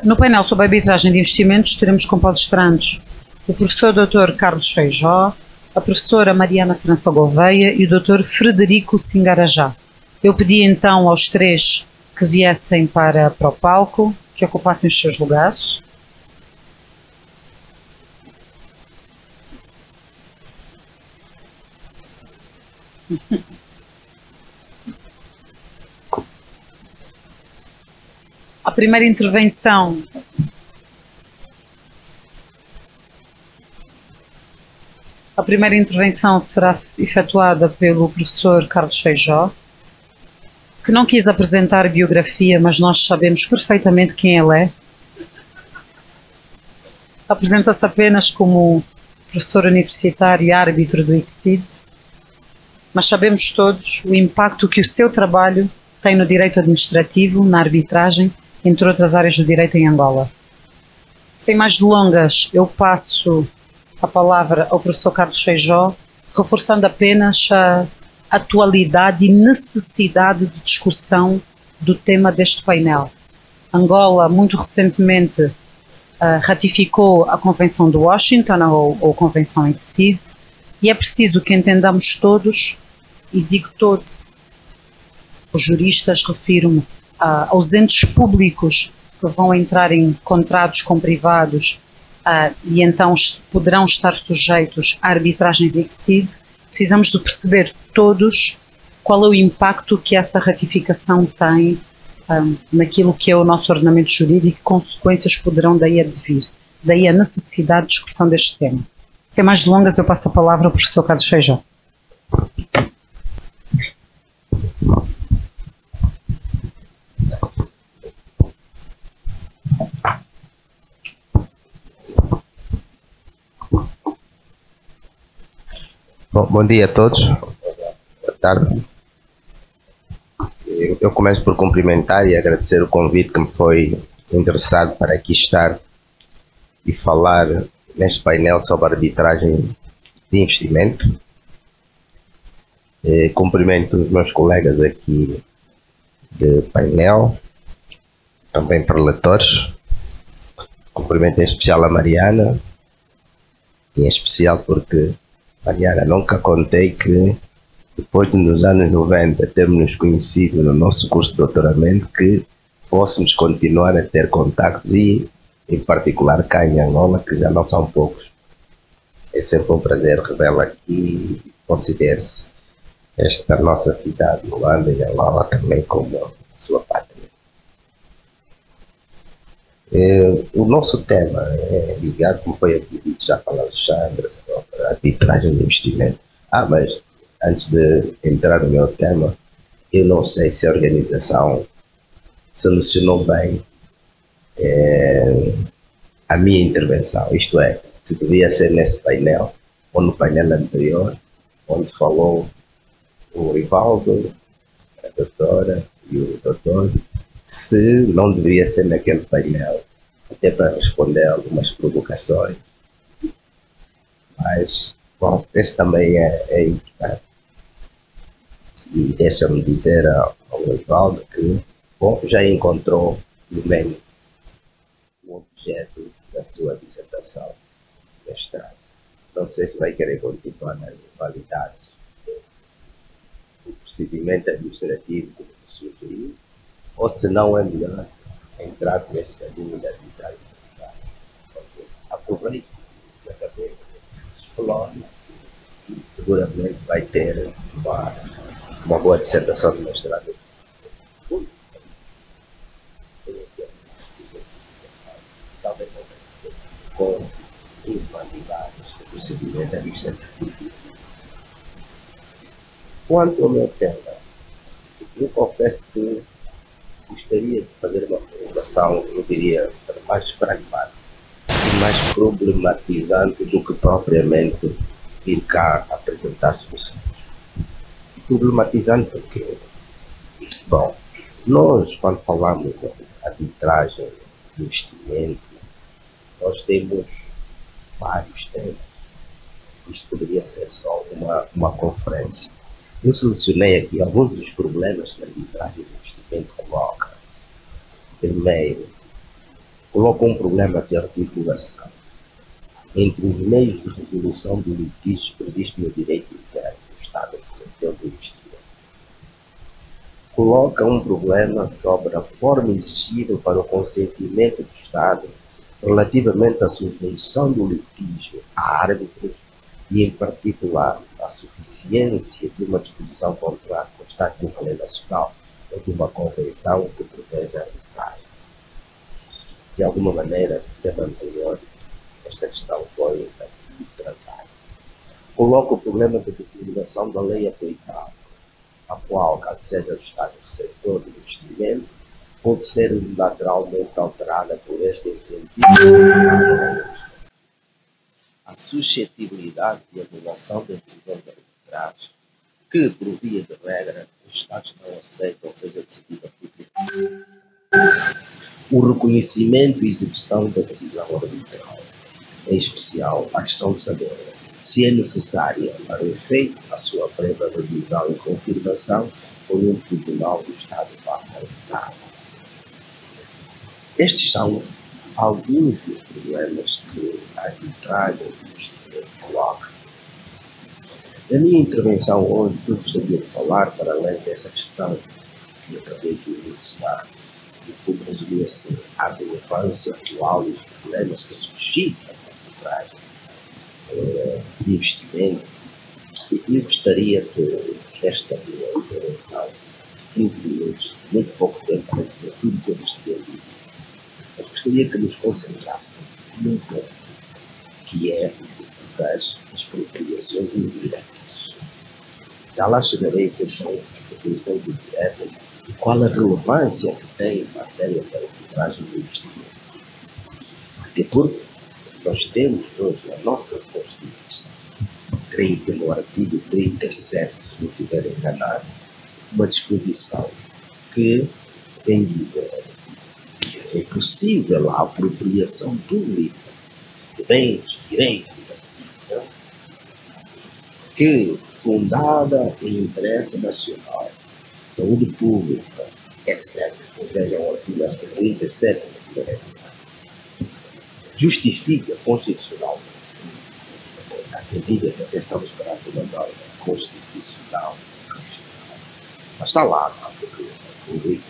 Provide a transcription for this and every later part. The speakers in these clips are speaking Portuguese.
No painel sobre arbitragem de investimentos teremos como palestrantes o professor Dr. Carlos Feijó, a professora Mariana França Gouveia e o Dr. Frederico Singarajá. Eu pedi então aos três que viessem para o palco, que ocupassem os seus lugares. A primeira intervenção será efetuada pelo professor Carlos Feijó, que não quis apresentar biografia, mas nós sabemos perfeitamente quem ele é. Apresenta-se apenas como professor universitário e árbitro do ICSID, mas sabemos todos o impacto que o seu trabalho tem no direito administrativo, na arbitragem, entre outras áreas do direito em Angola. Sem mais delongas, eu passo a palavra ao professor Carlos Feijó, reforçando apenas a atualidade e necessidade de discussão do tema deste painel. Angola, muito recentemente, ratificou a Convenção de Washington, ou Convenção ICSID, e é preciso que entendamos todos, e digo todos, os juristas, refiro-me aos entes públicos que vão entrar em contratos com privados e então poderão estar sujeitos a arbitragens ICSID. Precisamos de perceber todos qual é o impacto que essa ratificação tem naquilo que é o nosso ordenamento jurídico e que consequências poderão daí advir. Daí a necessidade de discussão deste tema. Sem mais delongas, eu passo a palavra ao professor Carlos Feijó. Bom dia a todos. Boa tarde. Eu começo por cumprimentar e agradecer o convite que me foi endereçado para aqui estar e falar neste painel sobre arbitragem de investimento. Cumprimento os meus colegas aqui de painel, também preletores. Cumprimento em especial a Mariana, em especial porque Mariana, nunca contei que depois de nos anos 90 termos nos conhecido no nosso curso de doutoramento, que possamos continuar a ter contactos e, em particular, cá em Angola, que já não são poucos. É sempre um prazer revê-la aqui e considere-se esta nossa cidade, Luanda e Angola, também como a sua pátria. O nosso tema é ligado, como foi aqui dito já pela Alexandra, sobre a arbitragem de investimento. Mas antes de entrar no meu tema, eu não sei se a organização selecionou bem a minha intervenção, isto é, se devia ser nesse painel ou no painel anterior, onde falou o Rivaldo, a doutora e o doutor, se não deveria ser naquele painel, até para responder algumas provocações. Mas, bom, esse também é importante. E deixa-me dizer ao Osvaldo que, bom, já encontrou no meio o objeto da sua dissertação de mestrado. Não sei se vai querer continuar nas validades do procedimento administrativo que sugeriu, ou se não é melhor entrar por esse caminho da arbitragem necessária. Aproveite a cabeça, explore e seguramente vai ter uma boa dissertação de mestrado. Talvez com invalidades do procedimento administrativo. Quanto ao meu tema, eu confesso que gostaria de fazer uma apresentação, eu diria, mais pragmática e mais problematizante do que propriamente vir cá apresentar soluções. Problematizante porque, bom, nós quando falamos de arbitragem, de investimento, nós temos vários temas. Isto poderia ser só uma conferência. Eu selecionei aqui alguns dos problemas que a arbitragem de investimento coloca. Primeiro, coloca um problema de articulação entre os meios de resolução do litígio previsto no direito interno do Estado de setor do investimento. Coloca um problema sobre a forma exigida para o consentimento do Estado relativamente à submissão do litígio a árbitros e, em particular, a suficiência de uma disposição contrária constante de uma lei nacional ou de uma convenção que proteja a arbitragem. De alguma maneira, no tema anterior, esta questão foi tratada. Coloca o problema de determinação da lei aplicável, a qual, caso seja o Estado receptor do investimento, pode ser unilateralmente alterada por este incentivo a suscetibilidade de anulação da decisão de arbitragem, que, por via de regra, os Estados não aceitam seja decidida por tribunal. O reconhecimento e execução da decisão arbitral, em especial a questão de saber se é necessária para o efeito a sua prévia revisão e confirmação por um tribunal do Estado arbitrário. Estes são alguns dos problemas que a arbitragem coloca. Na minha intervenção hoje, eu gostaria de falar, para além dessa questão que acabei de enunciar, e como resumir-se a relevância atual e os problemas que suscitam a arbitragem de investimento, eu gostaria de, esta minha intervenção, 15 minutos, muito pouco tempo para dizer tudo o que eu gostaria de dizer. Eu gostaria que nos concentrássemos num ponto, que é das expropriações indiretas. Já lá chegarei a são as expropriações indiretas e qual a relevância que tem em matéria da arbitragem do investimento. Até porque nós temos hoje a nossa Constituição, creio que no artigo 37, se não estiver enganado, uma disposição que vem dizer que é possível a apropriação pública de bens, direitos, etc., que, fundada em interesse nacional, saúde pública, etc., vejam o artigo 37, justifica constitucionalmente, atendida que até estamos perante uma norma constitucional, mas está lá a apropriação pública,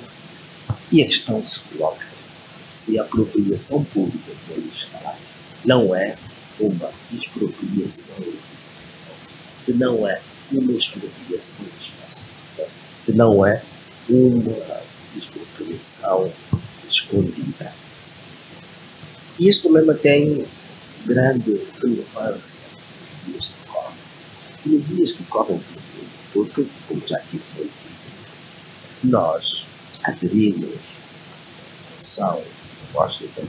e a questão que se coloca se a apropriação pública pelo Estado não é uma expropriação, se não é uma expropriação específica, se não é uma expropriação escondida. E este problema tem grande relevância nos dias que correm. E nos dias que correm, porque, como já aqui foi dito, nós aderimos à Convenção de Washington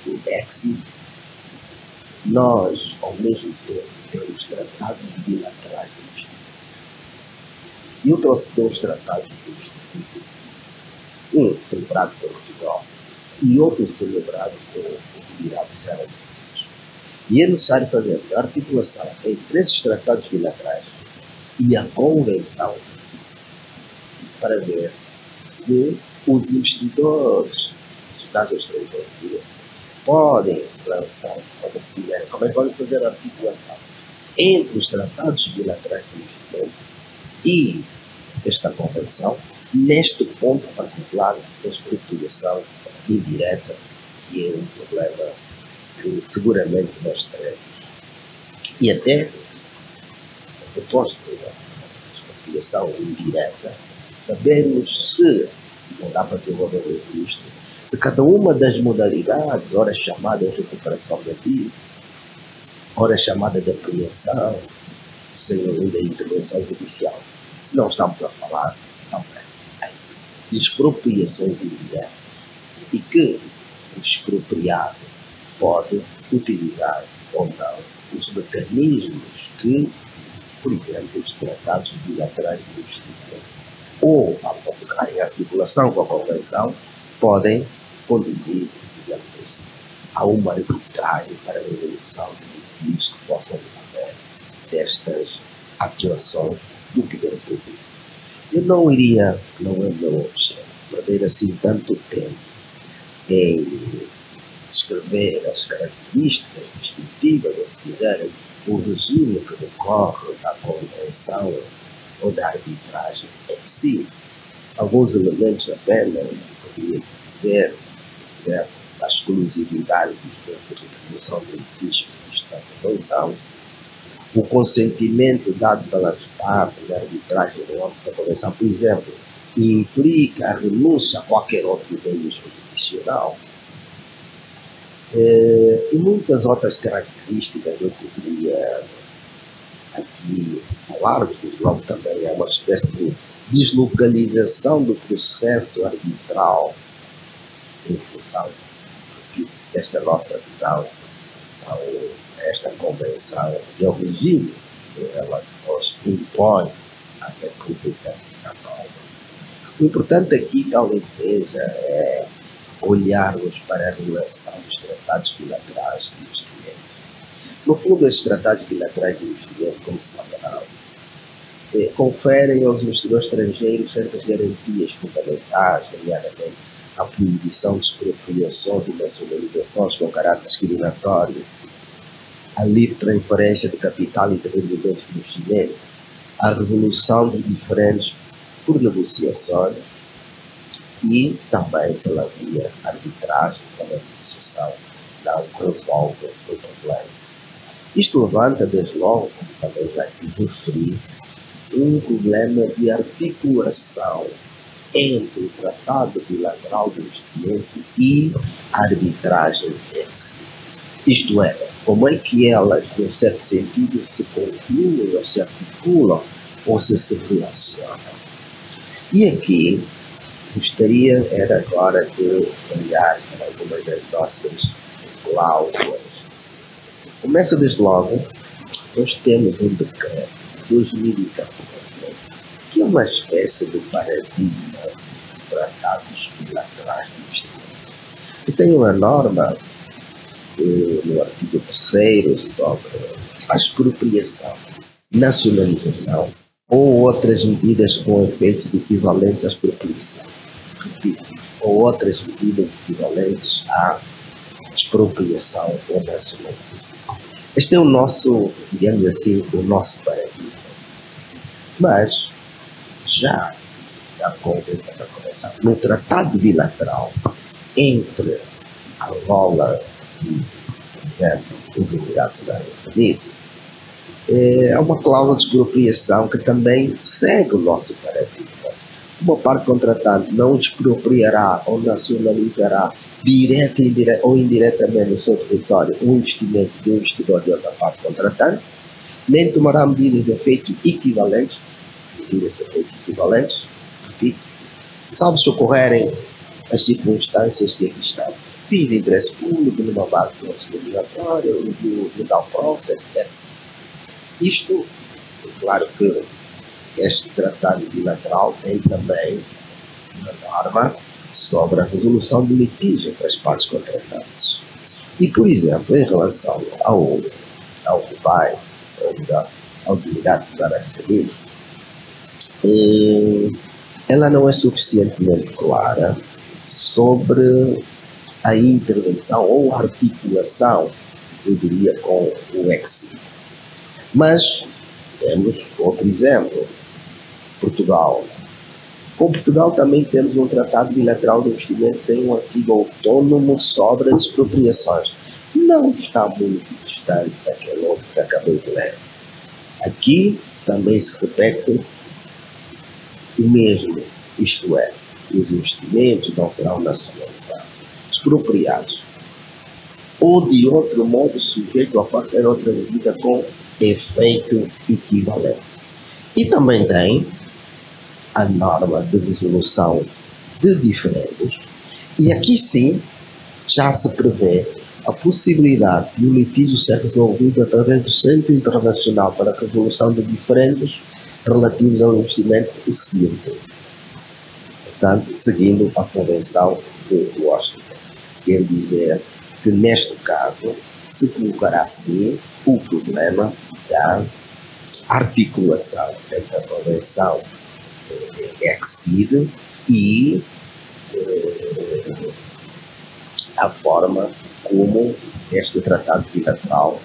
do Brexit, nós, ao mesmo tempo, temos tratados bilaterais de investimento. E eu trouxe dois tratados de investimento, um celebrado por Portugal e outro celebrado por os Emirados Árabes Unidos. E é necessário fazer a articulação entre esses tratados bilaterais e a Convenção para ver se os investidores dos Estados estrangeiros podem lançar, quando se quiserem, como é que podem fazer a articulação entre os tratados bilaterais de investimento e esta Convenção, neste ponto particular da expropriação indireta, que é um problema que seguramente nós teremos. E até, depois da expropriação indireta, sabemos se, não dá para desenvolver isto, se cada uma das modalidades, ora chamada de recuperação da dívida, ora chamada de apreensão, sem ainda intervenção judicial, se não estamos a falar também de expropriações indiretas e que o expropriado pode utilizar ou não os mecanismos que, por exemplo, os tratados bilaterais de investimento ou em articulação com a Convenção podem conduzir, digamos assim, a uma arbitragem para a resolução de litigios que possam decorrer destas atuações do poder público. Eu não iria, não é meu objeto, perder assim tanto tempo em descrever as características distintivas, ou se quiserem, o regime que decorre da convenção ou da arbitragem em si. Alguns elementos apenas, poderia dizer, por exemplo, a exclusividade de resolução de litígios da convenção, o consentimento dado pelas partes da arbitragem no âmbito da convenção, por exemplo, implica a renúncia a qualquer outro meio jurisdicional. E muitas outras características eu poderia aqui falar, porque logo também é uma espécie de deslocalização do processo arbitral em função desta nossa adesão a esta convenção e ao regime que ela nos impõe à República Católica. O importante aqui talvez seja olharmos para a relação dos tratados bilaterais de investimento. No fundo, esses tratados bilaterais de investimento, como se saberá, conferem aos investidores estrangeiros certas garantias fundamentais, nomeadamente a proibição de expropriações e nacionalizações com caráter discriminatório, a livre transferência de capital e de rendimentos de investimento, a resolução de diferenças por negociações e também pela via arbitragem, pela negociação, não resolve o problema. Isto levanta, desde logo, como também já aqui referi, um problema de articulação entre o Tratado Bilateral de Investimento e a arbitragem em si. Isto é, como é que elas, num certo sentido, se concluem ou se articulam ou se relacionam. E aqui gostaria era agora de olhar para algumas das nossas cláusulas. Começa desde logo, nós temos um decreto de 2014, que é uma espécie de paradigma de tratados bilaterais de investimento. E tem uma norma no artigo 3º sobre a expropriação, nacionalização ou outras medidas com efeitos equivalentes à expropriação. Repito, ou outras medidas equivalentes à expropriação ou nacionalização. Este é o nosso, digamos assim, o nosso paradigma. Mas, já para começar, no tratado bilateral entre Angola e, por exemplo, os Emirados Árabes Unidos, é uma cláusula de expropriação que também segue o nosso paradigma. Uma parte contratante não expropriará ou nacionalizará direta ou indiretamente no seu território o investimento do investidor de outra parte contratante, nem tomará medidas de efeito equivalentes, repito, salvo se ocorrerem as circunstâncias que aqui estão. Fins de interesse público, numa base discriminatória, do legal process, etc. Isto, é claro que este tratado bilateral tem também uma norma sobre a resolução de litígio entre as partes contratantes. E, por exemplo, em relação ao Dubai, aos Emirados Árabes Unidos, ela não é suficientemente clara sobre a intervenção ou a articulação, eu diria, com o Exim. Mas temos outro exemplo, Portugal. Com Portugal também temos um tratado bilateral de investimento que tem um artigo autônomo sobre as expropriações. Não está muito distante daquele outro que acabei de ler. Aqui também se repete o mesmo, isto é, os investimentos não serão nacionalizados, expropriados, ou de outro modo sujeito a qualquer outra medida com efeito equivalente. E também tem a norma de resolução de diferendos, e aqui sim já se prevê a possibilidade de o litígio ser resolvido através do Centro Internacional para a Resolução de Diferendos relativos ao investimento, o CIRD, portanto, seguindo a Convenção de Washington. Quer dizer que, neste caso, se colocará sim o problema da articulação entre a Convenção EXID e a forma como este tratado bilateral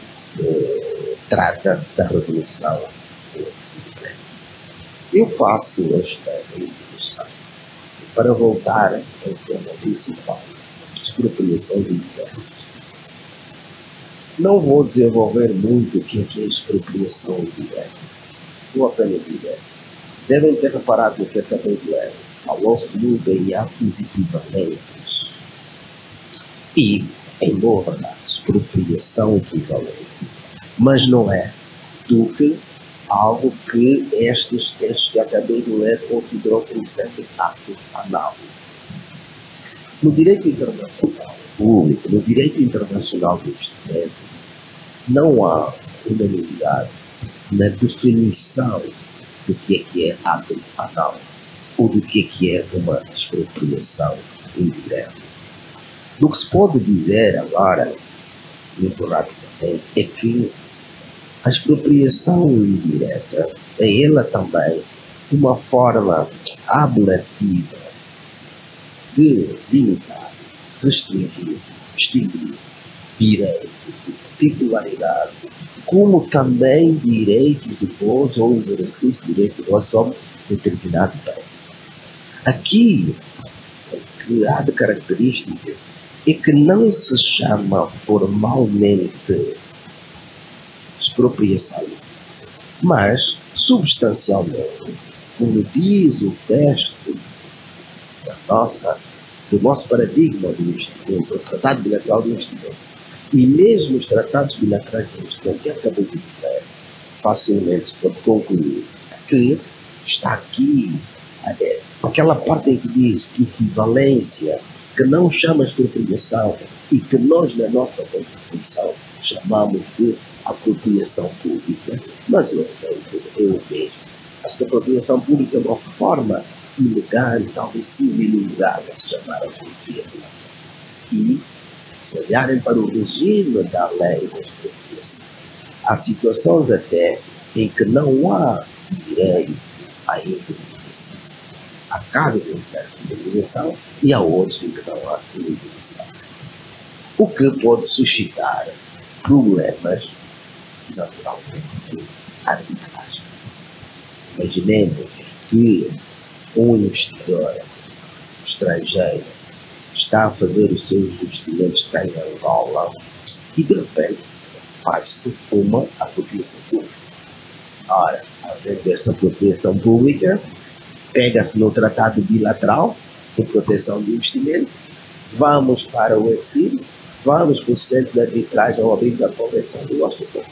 trata da revolução. Eu faço esta introdução para voltar ao tema principal, expropriação de terras. Não vou desenvolver muito o que é expropriação direta. Vou apenas dizer. Devem ter reparado no que acabei de ler. Falou-se muito em atos equivalentes. E, embora a expropriação equivalente, mas não é do que algo que estes textos que acabei de ler considerou como sendo ato análogo. No direito internacional público, no direito internacional do investimento, não há unanimidade na definição do que é ato análogo ou do que é uma expropriação indireta. Do que se pode dizer agora, muito rapidamente, é que a expropriação indireta é ela também uma forma ablativa de limitar, restringir, extinguir direito, titularidade, como também direito de gozo ou exercício de direito de gozo sobre determinado bem. Aqui, o que há de característica é que não se chama formalmente expropriação, mas substancialmente, como diz o texto do nosso paradigma do investimento, o Tratado Bilateral do Investimento, e mesmo os tratados bilaterais do investimento que acabou de dizer, facilmente se pode concluir que está aqui aquela parte em que diz equivalência, que não chama de expropriação e que nós, na nossa Constituição, chamamos de apropriação pública, mas eu vejo. Acho que a apropriação pública é uma forma elegante, talvez civilizada, de se chamar apropriação. E, se olharem para o regime da lei da expropriação, há situações até em que não há direito à indenização. Há casos em que há indenização e há outros em que não há indenização. O que pode suscitar problemas, naturalmente, de arbitragem. Imaginemos que um investidor estrangeiro está a fazer os seus investimentos em Angola e, de repente, faz-se uma apropriação pública. Ora, além dessa apropriação pública, pega-se no tratado bilateral de proteção do investimento, vamos para o exílio, vamos para o centro de arbitragem ao abrigo da Convenção de Washington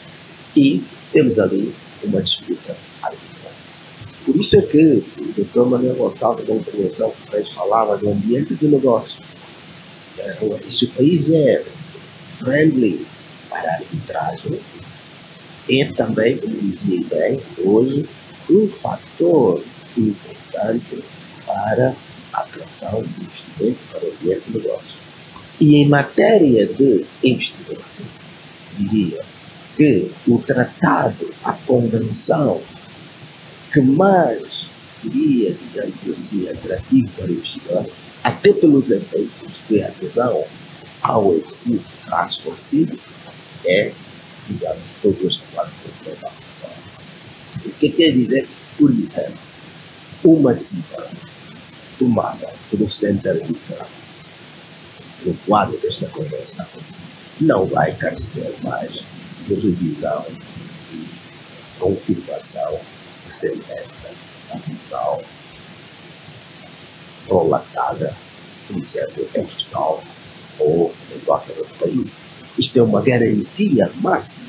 e temos ali uma disputa arbitral. Por isso é que o Dr. Manuel Gonçalves, na intervenção que fez, falava do ambiente de negócio. Se o país é friendly para a arbitragem, é também, como dizia bem, hoje, um fator importante para a atração do investimento para o ambiente de negócio. E em matéria de investimento, diria que o tratado, a convenção que mais seria, digamos assim, atrativo para o investidor, até pelos efeitos que a adesão ao exílio traz consigo, é, digamos, todo este quadro global. O que quer dizer, por exemplo, uma decisão tomada pelo centro arbitral no quadro desta convenção não vai carecer mais de revisão e confirmação de sentença arbitral prolatada, por exemplo, em Portugal ou em qualquer outro país. Isto é uma garantia máxima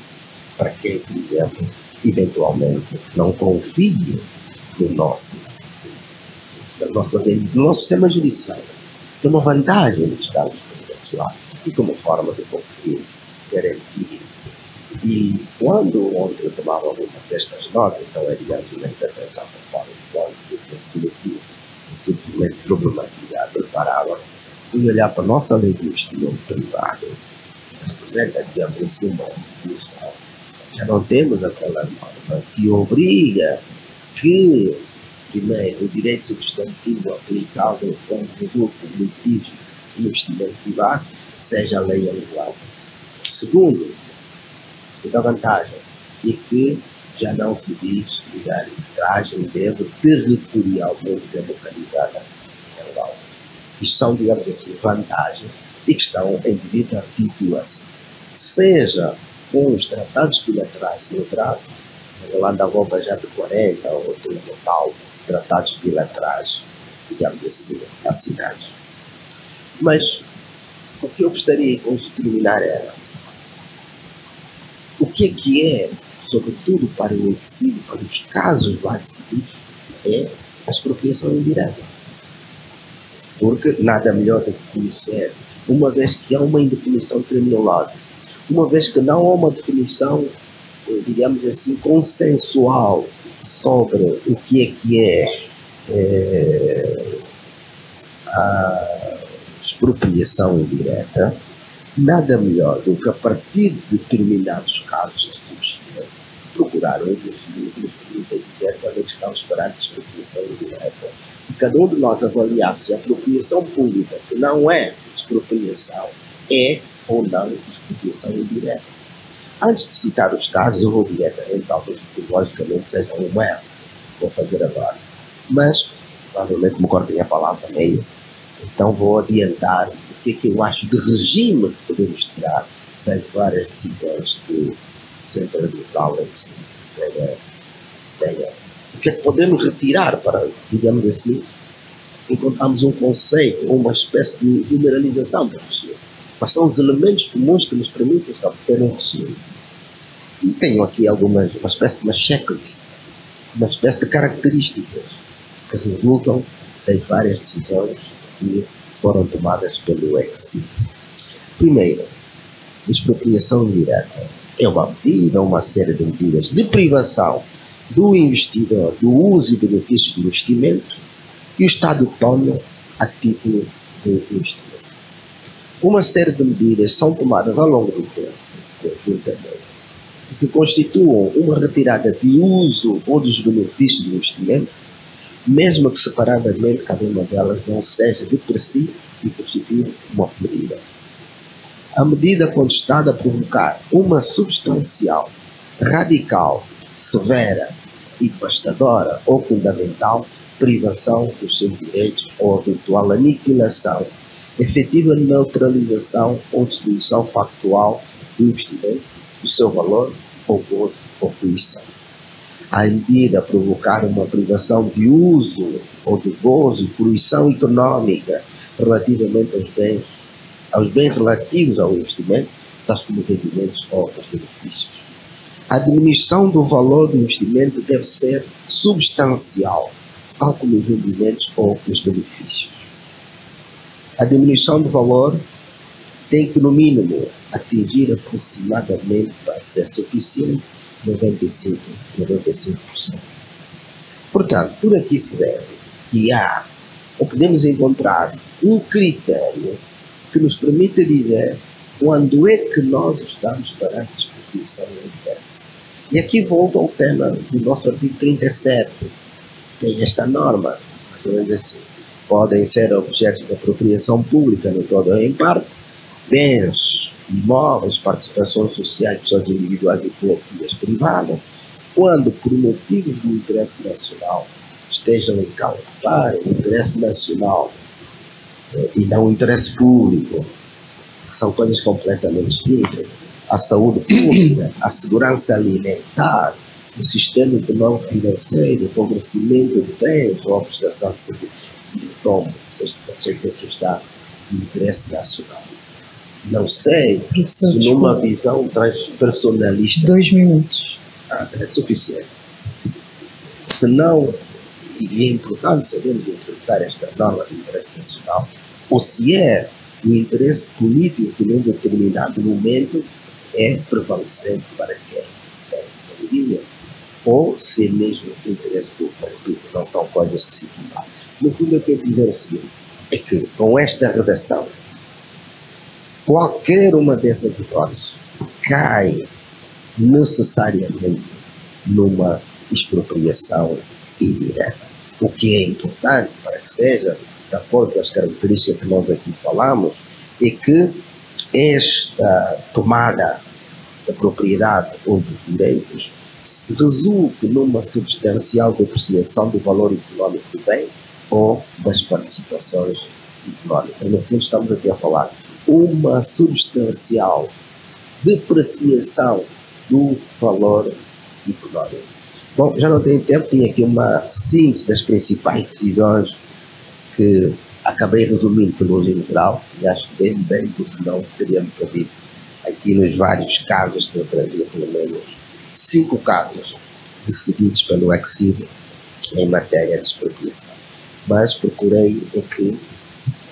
para quem, por exemplo, eventualmente não confia no nosso sistema judicial. É uma vantagem dos casos presentes lá e como forma de conferir garantia. E quando ontem eu tomava alguma destas notas, então é, digamos, uma intervenção por fora do plano coletivo, simplesmente problematizar, preparava, e olhar para a nossa lei de investimento privado, representa, digamos assim, uma evolução. Já não temos aquela norma que obriga que, primeiro, o direito substantivo aplicável com produtos coletivos de investimento privado seja a lei elevada. Segunda vantagem é que já não se diz que a arbitragem deve territorialmente ser localizada em Angola. Isto são, digamos assim, vantagens e que estão em devida articulação. Seja com os tratados bilaterais celebrados, a Holanda rouba já de 40 ou de total tratados bilaterais, digamos assim, assinados. Mas o que eu gostaria de terminar era o que é, sobretudo para o exílio, para os casos lá decididos, é a expropriação indireta. Porque nada melhor do que conhecer, uma vez que há uma indefinição terminológica, uma vez que não há uma definição, digamos assim, consensual sobre o que é a expropriação indireta, nada melhor do que a partir de determinados casos que surgiram, procurar outros livros que dizer quando é que estamos perante a expropriação indireta. E cada um de nós avaliar se a apropriação pública, que não é expropriação, é ou não expropriação indireta. Antes de citar os casos, eu vou diretamente, talvez porque logicamente seja um erro que vou fazer agora. Mas, provavelmente me cortem a palavra meio. Então vou adiantar o que é que eu acho de regime que podemos tirar das várias decisões que o Centro Arbitral tenha. O que é que podemos retirar para, digamos assim, encontrarmos um conceito ou uma espécie de generalização do regime. Quais são os elementos comuns que nos permitem estabelecer um regime? E tenho aqui uma espécie de uma checklist, uma espécie de características que resultam das várias decisões que foram tomadas pelo ECSID. Primeiro, expropriação indireta é uma série de medidas de privação do investidor do uso e benefício do investimento e o Estado toma a título de investimento. Uma série de medidas são tomadas ao longo do tempo, conjuntamente, que constituam uma retirada de uso ou dos benefícios do investimento, mesmo que separadamente cada uma delas não seja de per si e constitui uma medida. A medida contestada provocar uma substancial, radical, severa e devastadora ou fundamental privação dos seus direitos ou eventual aniquilação, efetiva neutralização ou destruição factual do investimento, do seu valor ou gozo ou fruição. A medida provocar uma privação de uso ou de gozo e fruição econômica relativamente aos bens relativos ao investimento, tais como rendimentos ou os benefícios. A diminuição do valor do investimento deve ser substancial, tal como os rendimentos ou os benefícios. A diminuição do valor tem que, no mínimo, atingir aproximadamente, para ser suficiente, 95%. Portanto, por aqui se deve que há, ou podemos encontrar, um critério que nos permita dizer quando é que nós estamos perante a expropriação indireta. E aqui volta ao tema do nosso artigo 37, tem esta norma, mais ou menos assim: podem ser objetos de apropriação pública no todo ou em parte, bens, imóveis, participações sociais, pessoas individuais e coletivas privadas, quando por motivos do interesse nacional estejam em causa para o interesse nacional e não o interesse público, que são coisas completamente distintas. A saúde pública, a segurança alimentar, o sistema econômico financeiro, o favorecimento de bens ou a prestação de serviços. Tomo este conceito aqui está de interesse nacional. Não sei Professor, se numa visão transpersonalista 2 minutos é suficiente. Se não, e é importante sabermos interpretar esta norma de interesse nacional, ou se é o interesse político que num determinado momento é prevalecente para quem tem família, ou se é mesmo o interesse público. Não são coisas que se equivalem. No fundo, eu quero dizer o seguinte, é que com esta redação, qualquer uma dessas hipóteses cai necessariamente numa expropriação indireta. O que é importante para que seja, de acordo com as características que nós aqui falamos, é que esta tomada da propriedade ou dos direitos se resulte numa substancial depreciação do valor económico do bem ou das participações económicas. No fundo, estamos aqui a falar uma substancial depreciação do valor económico. Bom, já não tenho tempo, tinha aqui uma síntese das principais decisões que acabei resumindo pelo geral, e acho que bem, porque senão teríamos perdido aqui nos vários casos que eu trazia, pelo menos 5 casos decididos pelo Exceed em matéria de expropriação. Mas procurei que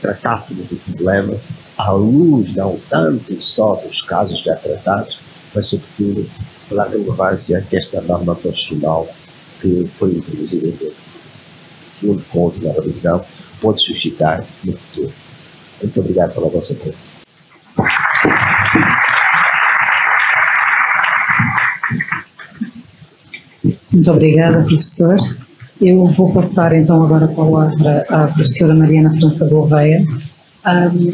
tratássemos do problema à luz não tanto só dos casos já tratados, mas sobretudo pela relevância que esta norma constitucional que foi introduzida junto com outra revisão pode suscitar no futuro. Muito obrigado pela vossa presença. Muito obrigada, professor. Eu vou passar então agora a palavra à professora Mariana França Gouveia.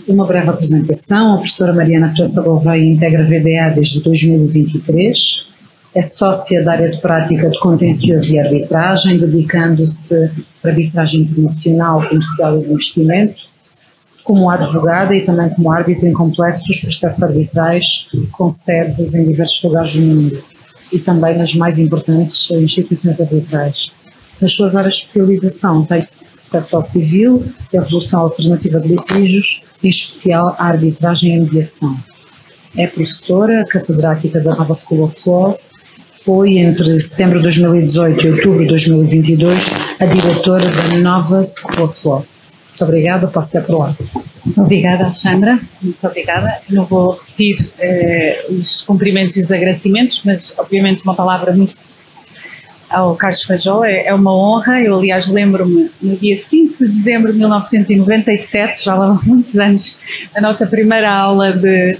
Uma breve apresentação. A professora Mariana França Gouveia integra a VDA desde 2023. É sócia da área de prática de contencioso e arbitragem, dedicando-se à arbitragem internacional, comercial e de investimento, como advogada e também como árbitra em complexos processos arbitrais com sedes em diversos lugares do mundo e também nas mais importantes instituições arbitrais. Nas suas áreas de especialização tem processo civil e a resolução alternativa de litígios, em especial a arbitragem e mediação. É professora, catedrática da Nova School of Law, foi entre setembro de 2018 e outubro de 2022 a diretora da Nova School of Law. Muito obrigada, passo a palavra. Obrigada, Alexandra, muito obrigada. Não vou repetir os cumprimentos e os agradecimentos, mas obviamente uma palavra muito ao Carlos Feijó, é uma honra. Eu, aliás, lembro-me no dia 5 de dezembro de 1997, já lá vão muitos anos, a nossa primeira aula de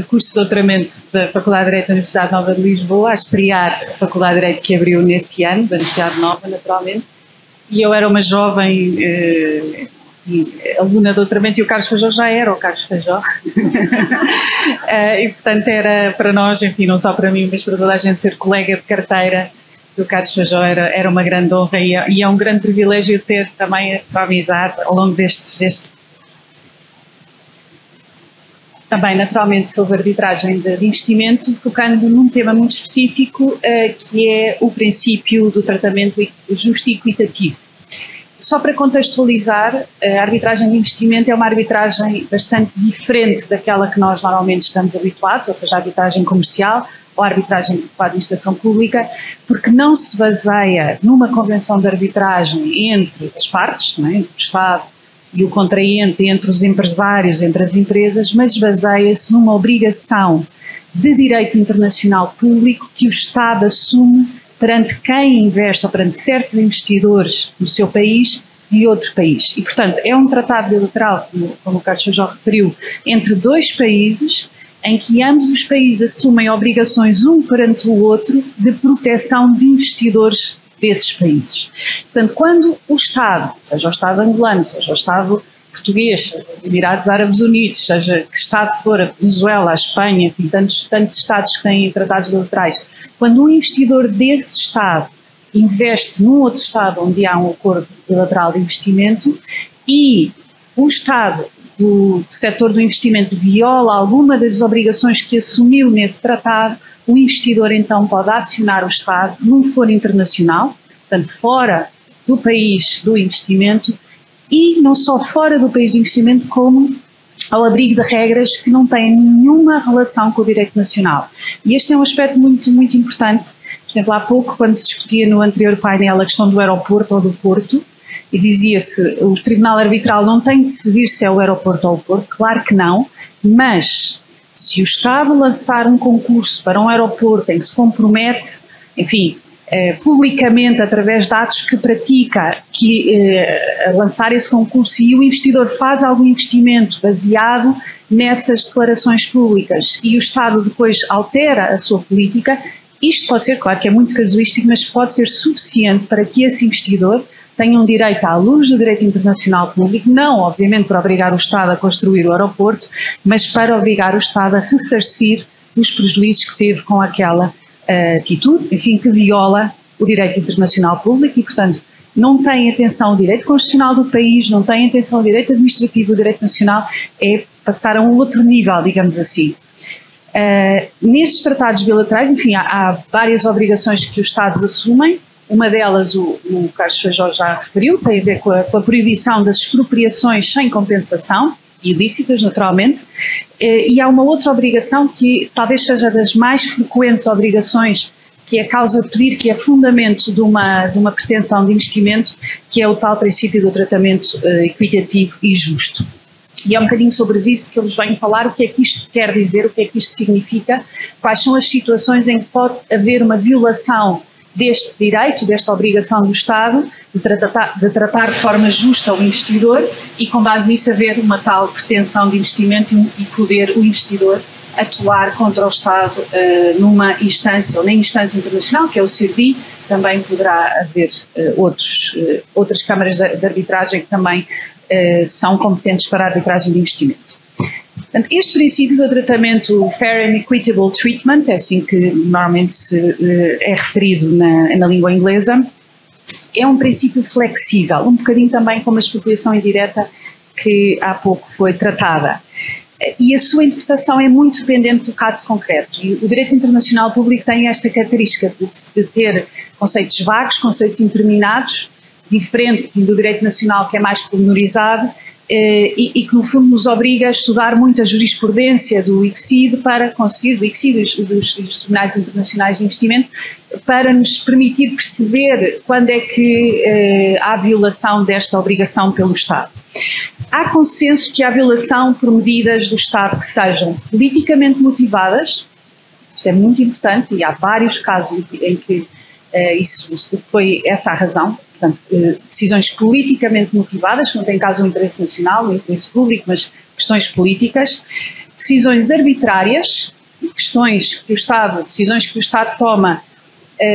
curso de doutoramento da Faculdade de Direito da Universidade Nova de Lisboa, a estrear a Faculdade de Direito que abriu nesse ano, da Universidade Nova, naturalmente, e eu era uma jovem aluna de doutoramento e o Carlos Feijó já era o Carlos Feijó. E, portanto, era para nós, enfim, não só para mim, mas para toda a gente, ser colega de carteira do Carlos Feijó era uma grande honra e é um grande privilégio ter também a amizade ao longo destes também, naturalmente, sobre arbitragem de investimento, tocando num tema muito específico, que é o princípio do tratamento justo e equitativo. Só para contextualizar, a arbitragem de investimento é uma arbitragem bastante diferente daquela que nós normalmente estamos habituados, ou seja, a arbitragem comercial ou a arbitragem com a administração pública, porque não se baseia numa convenção de arbitragem entre as partes, não é? Entre o Estado e o contraente, entre os empresários, entre as empresas, mas baseia-se numa obrigação de direito internacional público que o Estado assume perante quem investe ou perante certos investidores no seu país e outro país. E, portanto, é um tratado bilateral, como o Carlos já referiu, entre dois países, em que ambos os países assumem obrigações um perante o outro de proteção de investidores desses países. Portanto, quando o Estado, seja o Estado angolano, seja o Estado português, seja os Emirados Árabes Unidos, seja que Estado for, a Venezuela, a Espanha, enfim, tantos Estados que têm tratados bilaterais, quando um investidor desse Estado investe num outro Estado onde há um acordo bilateral de investimento e o Estado do setor do investimento viola alguma das obrigações que assumiu nesse tratado, o investidor então pode acionar o Estado num foro internacional, portanto fora do país do investimento e não só fora do país de investimento como ao abrigo de regras que não têm nenhuma relação com o direito nacional. E este é um aspecto muito, muito importante. Por exemplo, há pouco, quando se discutia no anterior painel a questão do aeroporto ou do porto, e dizia-se o Tribunal Arbitral não tem de decidir se é o aeroporto ou o porto, claro que não, mas se o Estado lançar um concurso para um aeroporto em que se compromete, enfim, publicamente, através de atos que pratica, lançar esse concurso e o investidor faz algum investimento baseado nessas declarações públicas e o Estado depois altera a sua política, isto pode ser, claro que é muito casuístico, mas pode ser suficiente para que esse investidor tenham direito à luz do direito internacional público, não obviamente para obrigar o Estado a construir o aeroporto, mas para obrigar o Estado a ressarcir os prejuízos que teve com aquela atitude, enfim, que viola o direito internacional público e, portanto, não tem atenção ao direito constitucional do país, não tem atenção ao direito administrativo, o direito nacional, é passar a um outro nível, digamos assim. Nestes tratados bilaterais, enfim, há várias obrigações que os Estados assumem. Uma delas, o Carlos Feijó já referiu, tem a ver com a proibição das expropriações sem compensação, ilícitas naturalmente, e há uma outra obrigação que talvez seja das mais frequentes obrigações, que é a causa de pedir, que é fundamento de uma pretensão de investimento, que é o tal princípio do tratamento equitativo e justo. E é um bocadinho sobre isso que eu vos venho falar, o que é que isto quer dizer, o que é que isto significa, quais são as situações em que pode haver uma violação deste direito, desta obrigação do Estado de tratar de forma justa o investidor e com base nisso haver uma tal pretensão de investimento e poder o investidor atuar contra o Estado numa instância ou na instância internacional, que é o CIRDI. Também poderá haver outras câmaras de arbitragem que também são competentes para a arbitragem de investimento. Portanto, este princípio do tratamento Fair and Equitable Treatment, é assim que normalmente é referido na língua inglesa, é um princípio flexível, um bocadinho também como a expropriação indireta que há pouco foi tratada. E a sua interpretação é muito dependente do caso concreto. E o direito internacional público tem esta característica de ter conceitos vagos, conceitos indeterminados, diferente do direito nacional, que é mais pormenorizado, e que no fundo nos obriga a estudar muito a jurisprudência do ICSID para conseguir, do ICSID e dos tribunais internacionais de investimento, para nos permitir perceber quando é que há violação desta obrigação pelo Estado. Há consenso que há violação por medidas do Estado que sejam politicamente motivadas, isto é muito importante e há vários casos em que isso foi essa a razão. Portanto, decisões politicamente motivadas, que não tem caso o interesse nacional, o interesse público, mas questões políticas, decisões arbitrárias, decisões que o Estado toma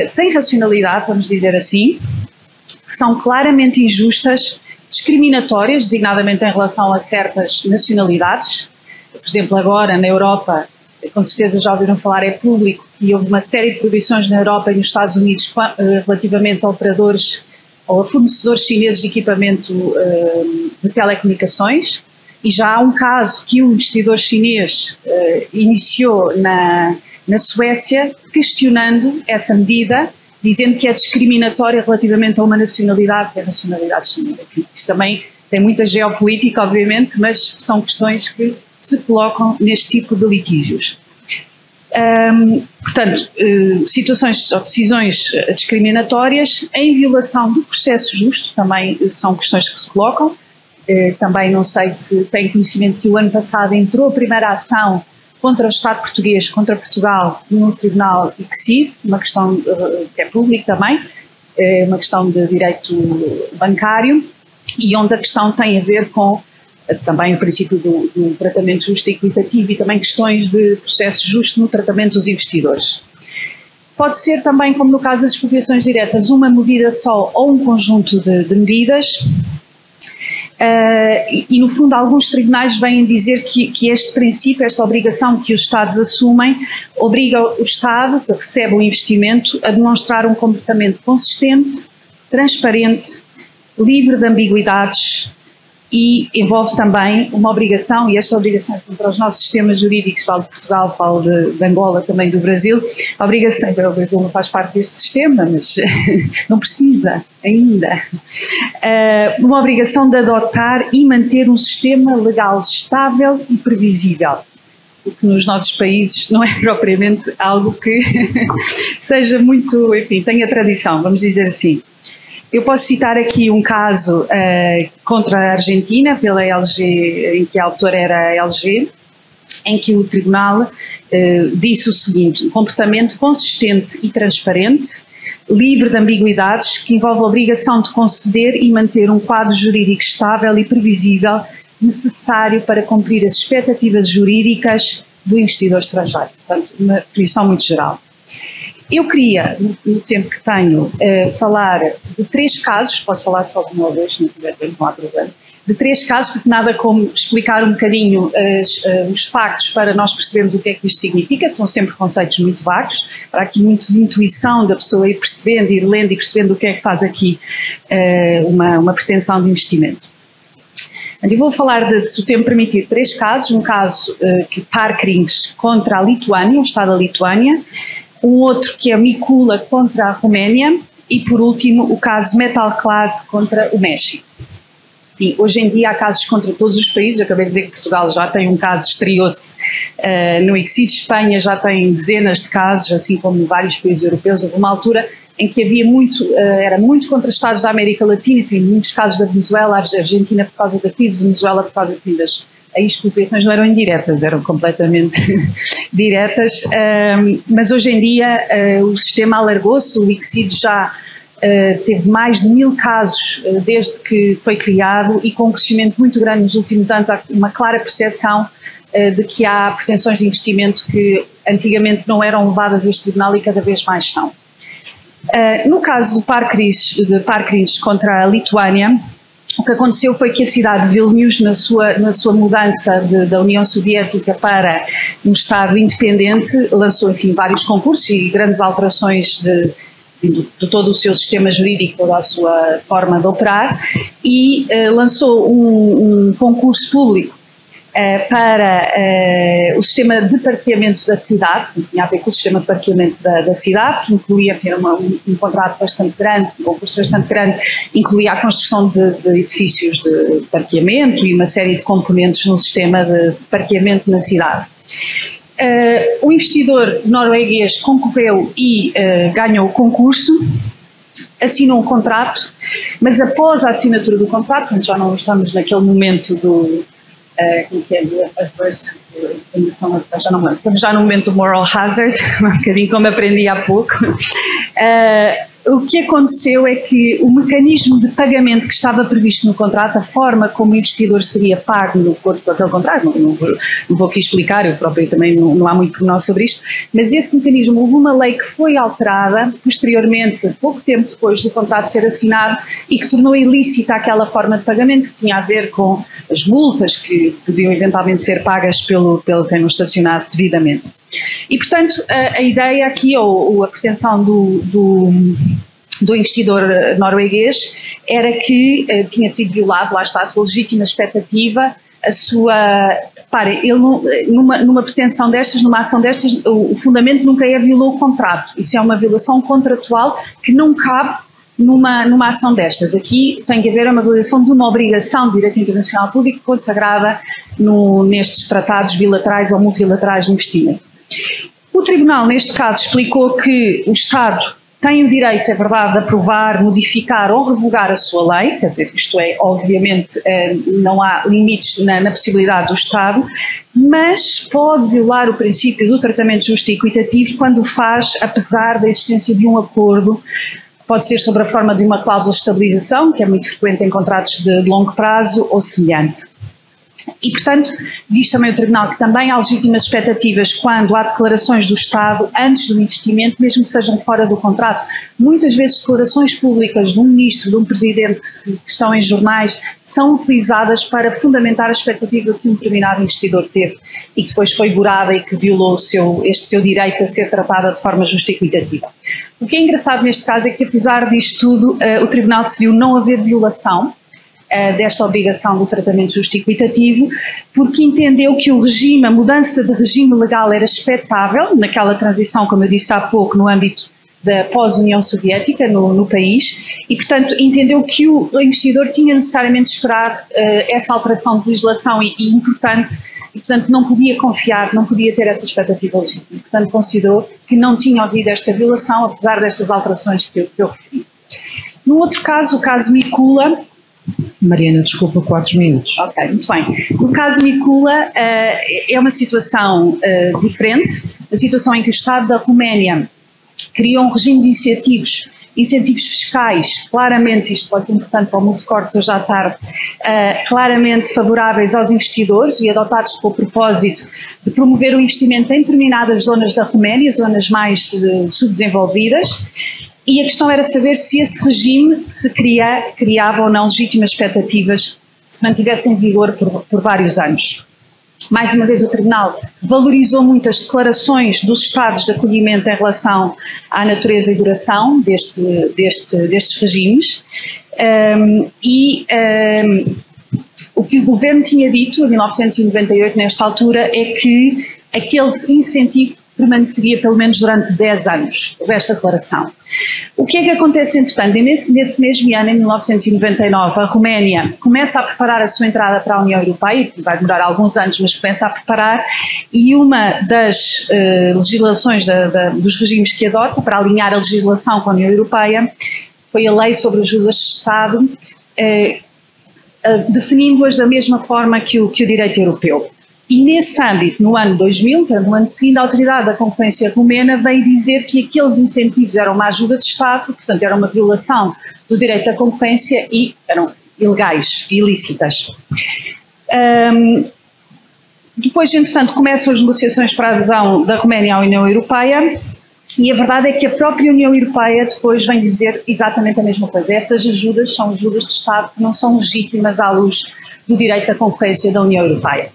sem racionalidade, vamos dizer assim, que são claramente injustas, discriminatórias, designadamente em relação a certas nacionalidades. Por exemplo, agora na Europa, com certeza já ouviram falar, é público, e houve uma série de proibições na Europa e nos Estados Unidos relativamente a operadores ou a fornecedores chineses de equipamento de telecomunicações, e já há um caso que um investidor chinês iniciou na Suécia questionando essa medida, dizendo que é discriminatória relativamente a uma nacionalidade, que é a nacionalidade chinesa. Isto também tem muita geopolítica, obviamente, mas são questões que se colocam neste tipo de litígios. Portanto, situações ou decisões discriminatórias em violação do processo justo também são questões que se colocam. Também não sei se tem conhecimento que o ano passado entrou a primeira ação contra o Estado português, contra Portugal, no Tribunal ICSID, uma questão que é pública também, uma questão de direito bancário, e onde a questão tem a ver com também o princípio do tratamento justo e equitativo e também questões de processo justo no tratamento dos investidores. Pode ser também, como no caso das expropriações diretas, uma medida só ou um conjunto de medidas, e no fundo alguns tribunais vêm dizer que este princípio, esta obrigação que os Estados assumem, obriga o Estado, que recebe o investimento, a demonstrar um comportamento consistente, transparente, livre de ambiguidades, e envolve também uma obrigação, e esta obrigação para os nossos sistemas jurídicos, falo de Portugal, falo de Angola, também do Brasil, a obrigação, o Brasil não faz parte deste sistema, mas não precisa ainda, uma obrigação de adotar e manter um sistema legal estável e previsível, o que nos nossos países não é propriamente algo que seja muito, enfim, tenha tradição, vamos dizer assim. Eu posso citar aqui um caso contra a Argentina, pela LG, em que a autora era a LG, em que o tribunal disse o seguinte: um comportamento consistente e transparente, livre de ambiguidades, que envolve a obrigação de conceder e manter um quadro jurídico estável e previsível necessário para cumprir as expectativas jurídicas do investidor estrangeiro. Portanto, uma definição muito geral. Eu queria, no tempo que tenho, falar de 3 casos, posso falar só de uma vez, se não tiver tempo, não há problema, de 3 casos, porque nada como explicar um bocadinho os factos para nós percebermos o que é que isto significa. São sempre conceitos muito vagos, para aqui muito de intuição da pessoa ir percebendo, ir lendo e percebendo o que é que faz aqui uma pretensão de investimento. Eu vou falar, se o tempo permitir, 3 casos. Um caso que Parkrins contra a Lituânia, o Estado da Lituânia, um outro que é Mikula contra a Roménia e, por último, o caso Metalclad contra o México. E hoje em dia há casos contra todos os países. Eu acabei de dizer que Portugal já tem um caso, estreou-se no ICSID. Espanha já tem dezenas de casos, assim como vários países europeus. Houve uma altura em que havia era muito contra Estados da América Latina, tem muitos casos da Venezuela, a Argentina por causa da crise, Venezuela por causa das expropriações não eram indiretas, eram completamente diretas, mas hoje em dia o sistema alargou-se, o ICSID já teve mais de 1000 casos desde que foi criado e com um crescimento muito grande nos últimos anos. Há uma clara percepção de que há pretensões de investimento que antigamente não eram levadas a este tribunal e cada vez mais são. No caso de Parkrins contra a Lituânia, o que aconteceu foi que a cidade de Vilnius, na sua mudança da União Soviética para um Estado independente, lançou, enfim, vários concursos e grandes alterações de todo o seu sistema jurídico, toda a sua forma de operar, e lançou um concurso público para o sistema de parqueamento da cidade, que tinha a ver com o sistema de parqueamento da cidade, que incluía um contrato bastante grande, um concurso bastante grande, incluía a construção de edifícios de parqueamento e uma série de componentes no sistema de parqueamento na cidade. O investidor norueguês concorreu e ganhou o concurso, assinou um contrato, mas após a assinatura do contrato, já não estamos naquele momento estamos já no momento do moral hazard, um bocadinho como aprendi há pouco. O que aconteceu é que o mecanismo de pagamento que estava previsto no contrato, a forma como o investidor seria pago no acordo com aquele contrato, não vou aqui explicar, eu próprio também não há muito pormenor sobre isto, mas esse mecanismo, houve uma lei que foi alterada posteriormente, pouco tempo depois do contrato ser assinado, e que tornou ilícita aquela forma de pagamento que tinha a ver com as multas que podiam eventualmente ser pagas pelo quem não estacionasse devidamente. E, portanto, a ideia aqui, ou a pretensão do investidor norueguês, era que tinha sido violado, lá está, a sua legítima expectativa, ele numa pretensão destas, numa ação destas, o fundamento nunca violou o contrato. Isso é uma violação contratual que não cabe numa ação destas. Aqui tem que haver uma violação de uma obrigação de direito internacional público consagrada nestes tratados bilaterais ou multilaterais de investimento. O Tribunal, neste caso, explicou que o Estado tem o direito, é verdade, de aprovar, modificar ou revogar a sua lei, quer dizer, isto é, obviamente, não há limites na possibilidade do Estado, mas pode violar o princípio do tratamento justo e equitativo quando o faz, apesar da existência de um acordo. Pode ser sobre a forma de uma cláusula de estabilização, que é muito frequente em contratos de longo prazo ou semelhante. E, portanto, diz também o Tribunal que também há legítimas expectativas quando há declarações do Estado antes do investimento, mesmo que sejam fora do contrato. Muitas vezes declarações públicas de um ministro, de um presidente que estão em jornais, são utilizadas para fundamentar a expectativa que um determinado investidor teve e que depois foi gorada e que violou este seu direito a ser tratada de forma justa e equitativa. O que é engraçado neste caso é que, apesar disto tudo, o Tribunal decidiu não haver violação desta obrigação do tratamento justo e equitativo, porque entendeu que a mudança de regime legal era expectável naquela transição, como eu disse há pouco, no âmbito da pós-União Soviética no país, e, portanto, entendeu que o investidor tinha necessariamente de esperar essa alteração de legislação e importante, e, portanto, não podia confiar, não podia ter essa expectativa legítima. Portanto, considerou que não tinha havido esta violação, apesar destas alterações que eu referi. No outro caso, o caso Mikula. Mariana, desculpa, 4 minutos. Ok, muito bem. No caso Mikula, é uma situação diferente, a situação em que o Estado da Roménia criou um regime de incentivos incentivos fiscais, claramente, isto pode ser importante para o multicorte hoje à tarde, claramente favoráveis aos investidores e adotados com o propósito de promover o investimento em determinadas zonas da Roménia, zonas mais subdesenvolvidas, e a questão era saber se esse regime se criava ou não legítimas expectativas se mantivesse em vigor por vários anos. Mais uma vez, o Tribunal valorizou muito as declarações dos Estados de acolhimento em relação à natureza e duração destes regimes o que o Governo tinha dito em 1998, nesta altura, é que aquele incentivo permaneceria pelo menos durante 10 anos, esta declaração. O que é que acontece, entretanto? Nesse mesmo ano, em 1999, a Roménia começa a preparar a sua entrada para a União Europeia, que vai demorar alguns anos, mas começa a preparar, e uma das legislações dos regimes que adota, para alinhar a legislação com a União Europeia, foi a Lei sobre Ajudas de Estado, definindo-as da mesma forma que o direito europeu. E nesse âmbito, no ano 2000, no ano seguinte, a Autoridade da Concorrência Romena veio dizer que aqueles incentivos eram uma ajuda de Estado, portanto era uma violação do direito da concorrência e eram ilegais, ilícitas. Depois, entretanto, começam as negociações para a adesão da Roménia à União Europeia e a verdade é que a própria União Europeia depois vem dizer exatamente a mesma coisa. Essas ajudas são ajudas de Estado que não são legítimas à luz do direito da concorrência da União Europeia.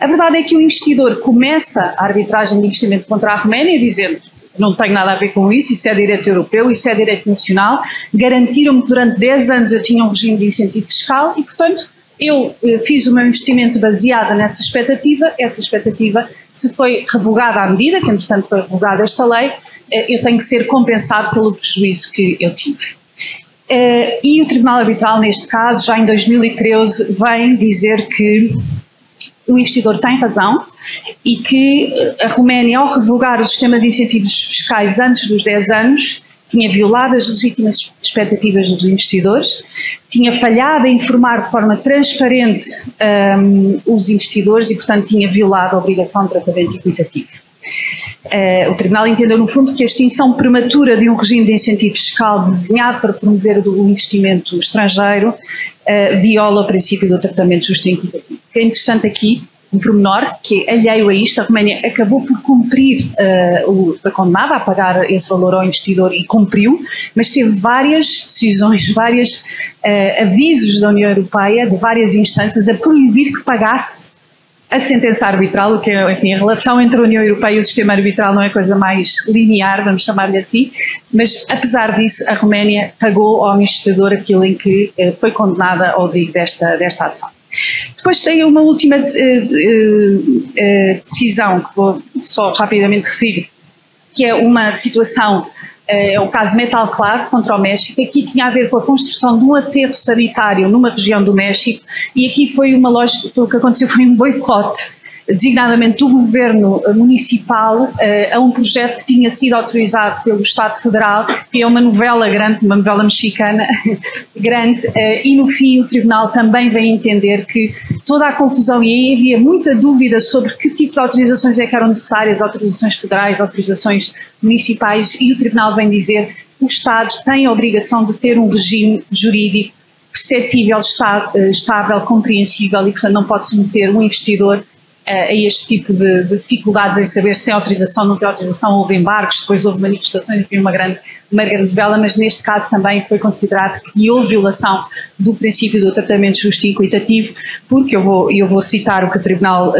A verdade é que o investidor começa a arbitragem de investimento contra a Roménia dizendo não tenho nada a ver com isso é direito europeu, isso é direito nacional, garantiram-me que durante 10 anos eu tinha um regime de incentivo fiscal e, portanto, eu fiz o meu investimento baseado nessa expectativa, essa expectativa se foi revogada à medida, que entretanto foi revogada esta lei, eu tenho que ser compensado pelo prejuízo que eu tive. E o Tribunal Arbitral, neste caso, já em 2013, vem dizer que o investidor tem razão e que a Roménia, ao revogar o sistema de incentivos fiscais antes dos 10 anos, tinha violado as legítimas expectativas dos investidores, tinha falhado em informar de forma transparente os investidores e, portanto, tinha violado a obrigação de tratamento equitativo. O Tribunal entendeu, no fundo, que a extinção prematura de um regime de incentivo fiscal desenhado para promover o investimento estrangeiro viola o princípio do tratamento justo e equitativo. O que é interessante aqui, um pormenor, que é alheio a isto, a Roménia acabou por cumprir a condenada a pagar esse valor ao investidor e cumpriu, mas teve várias decisões, vários avisos da União Europeia, de várias instâncias, a proibir que pagasse a sentença arbitral, o que é, enfim, a relação entre a União Europeia e o sistema arbitral não é coisa mais linear, vamos chamar-lhe assim, mas apesar disso a Roménia pagou ao investidor aquilo em que foi condenada ao abrigo desta ação. Depois tem uma última decisão que vou só rapidamente referir, que é uma situação, é o caso Metalclad contra o México. Aqui tinha a ver com a construção de um aterro sanitário numa região do México e aqui foi uma lógica, o que aconteceu foi um boicote, designadamente do governo municipal, a um projeto que tinha sido autorizado pelo Estado Federal, que é uma novela grande, uma novela mexicana grande, e no fim o Tribunal também vem entender que toda a confusão, e aí havia muita dúvida sobre que tipo de autorizações é que eram necessárias, autorizações federais, autorizações municipais, e o Tribunal vem dizer que o Estado tem a obrigação de ter um regime jurídico perceptível, estável, compreensível e, portanto, não pode submeter um investidor a este tipo de dificuldades em saber se tem autorização, não tem autorização, houve embargos, depois houve manifestações, enfim, uma grande novela, mas neste caso também foi considerado que houve violação do princípio do tratamento justo e equitativo, porque eu vou citar o que o Tribunal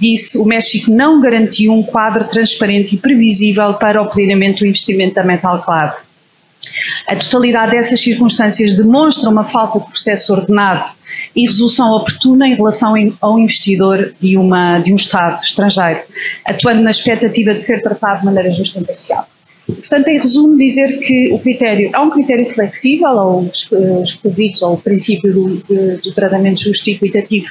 disse: o México não garantiu um quadro transparente e previsível para o planeamento do investimento da Metalclad. A totalidade dessas circunstâncias demonstra uma falta de processo ordenado e resolução oportuna em relação ao investidor de um Estado estrangeiro, atuando na expectativa de ser tratado de maneira justa e imparcial. Portanto, em resumo, dizer que o critério é um critério flexível, ou os requisitos, ou o princípio do tratamento justo e equitativo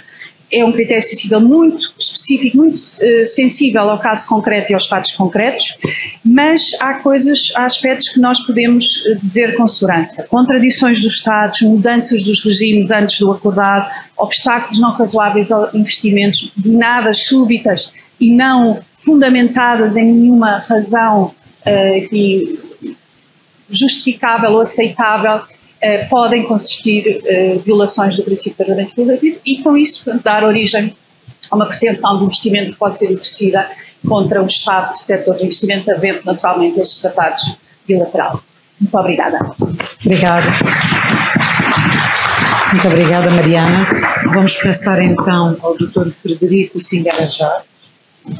é um critério sensível muito específico, muito sensível ao caso concreto e aos fatos concretos, mas há aspectos que nós podemos dizer com segurança. Contradições dos Estados, mudanças dos regimes antes do acordado, obstáculos não razoáveis a investimentos, guinadas súbitas e não fundamentadas em nenhuma razão, enfim, justificável ou aceitável, podem consistir violações do princípio do tratamento equitativo e, com isso, dar origem a uma pretensão de investimento que pode ser exercida contra o Estado, o setor de investimento, havendo naturalmente estes tratados bilaterais. Muito obrigada. Obrigada. Muito obrigada, Mariana. Vamos passar então ao Dr. Frederico Singarajar. O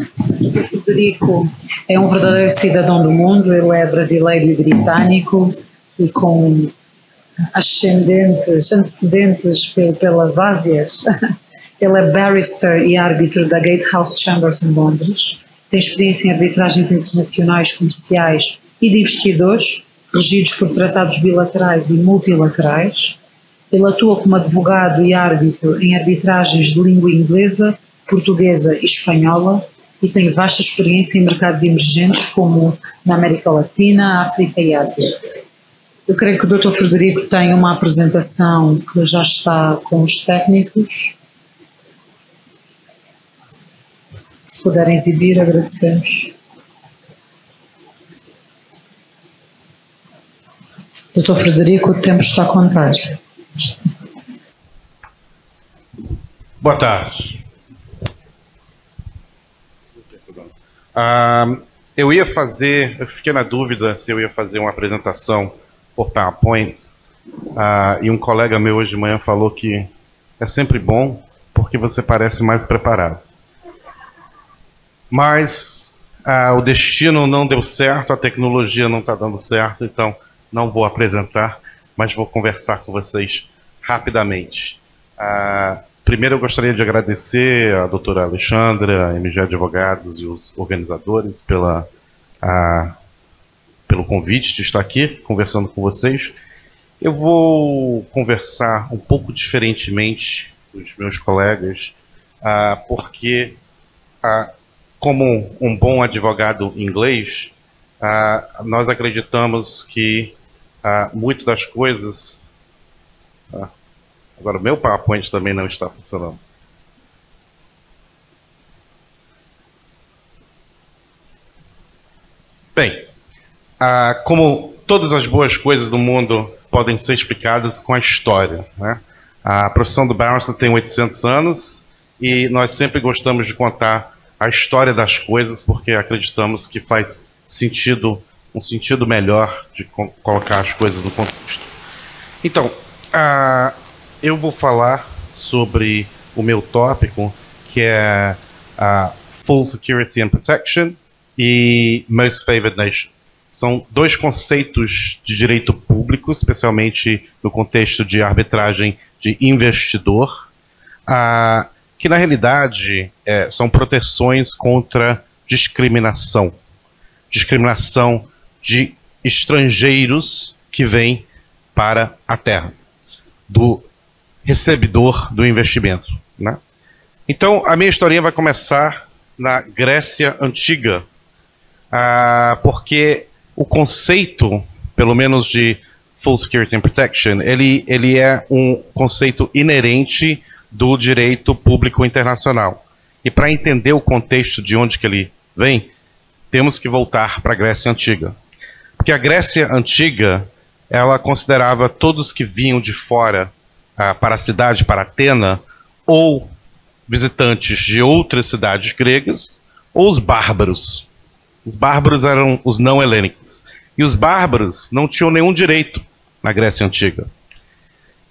Dr. Frederico é um verdadeiro cidadão do mundo, ele é brasileiro e britânico e com antecedentes pelas Ásias. Ele é barrister e árbitro da Gatehouse Chambers em Londres, tem experiência em arbitragens internacionais, comerciais e de investidores, regidos por tratados bilaterais e multilaterais. Ele atua como advogado e árbitro em arbitragens de língua inglesa, portuguesa e espanhola e tem vasta experiência em mercados emergentes como na América Latina, África e Ásia. Eu creio que o Dr. Frederico tem uma apresentação que já está com os técnicos. Se puderem exibir, agradecemos. Dr. Frederico, o tempo está a contar. Boa tarde. Eu fiquei na dúvida se eu ia fazer uma apresentação por PowerPoint, e um colega meu hoje de manhã falou que é sempre bom porque você parece mais preparado. Mas o destino não deu certo, a tecnologia não está dando certo, então não vou apresentar, mas vou conversar com vocês rapidamente. Primeiro eu gostaria de agradecer a doutora Alexandra, a MG Advogados e os organizadores pelo convite de estar aqui conversando com vocês. Eu vou conversar um pouco diferentemente dos meus colegas, porque como um bom advogado inglês, nós acreditamos que muito das coisas... Agora o meu PowerPoint também não está funcionando. Bem, como todas as boas coisas do mundo podem ser explicadas com a história, né? A profissão do barrister tem 800 anos e nós sempre gostamos de contar a história das coisas porque acreditamos que faz sentido, um sentido melhor de colocar as coisas no contexto. Então, eu vou falar sobre o meu tópico, que é Full Security and Protection e Most Favored Nation. São dois conceitos de direito público, especialmente no contexto de arbitragem de investidor, que na realidade são proteções contra discriminação. Discriminação de estrangeiros que vêm para a terra, do recebedor do investimento, né? Então, a minha historinha vai começar na Grécia Antiga, porque o conceito, pelo menos de Full Security and Protection, ele é um conceito inerente do direito público internacional. E para entender o contexto de onde que ele vem, temos que voltar para a Grécia Antiga. Porque a Grécia Antiga, ela considerava todos que vinham de fora para a cidade, para Atena, ou visitantes de outras cidades gregas, ou os bárbaros. Os bárbaros eram os não helênicos. E os bárbaros não tinham nenhum direito na Grécia Antiga.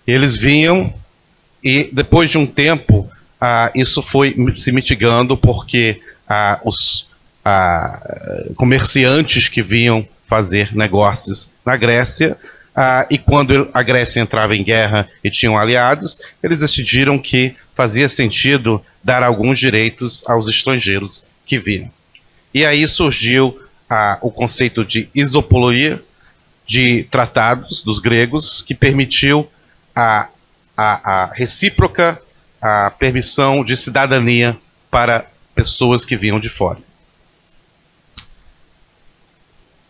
Eles vinham e, depois de um tempo, isso foi se mitigando porque os comerciantes que vinham fazer negócios na Grécia, e quando a Grécia entrava em guerra e tinham aliados, eles decidiram que fazia sentido dar alguns direitos aos estrangeiros que vinham. E aí surgiu o conceito de isopologia de tratados dos gregos, que permitiu a recíproca permissão de cidadania para pessoas que vinham de fora.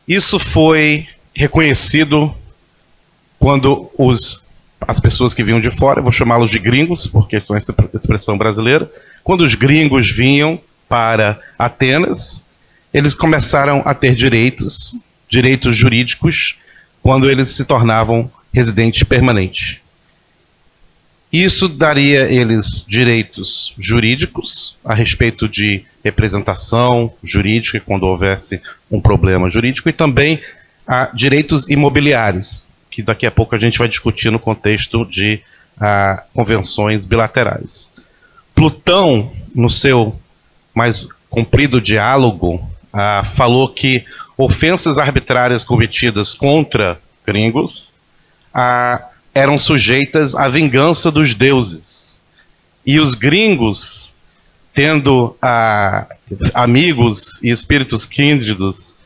Isso foi reconhecido quando as pessoas que vinham de fora, eu vou chamá-los de gringos, porque é essa expressão brasileira, quando os gringos vinham para Atenas, eles começaram a ter direitos jurídicos quando eles se tornavam residentes permanentes. Isso daria a eles direitos jurídicos a respeito de representação jurídica, quando houvesse um problema jurídico, e também direitos imobiliários, que daqui a pouco a gente vai discutir no contexto de convenções bilaterais. Plutão, no seu mais comprido diálogo, falou que ofensas arbitrárias cometidas contra gringos eram sujeitas à vingança dos deuses. E os gringos, tendo amigos e espíritos quíndidos,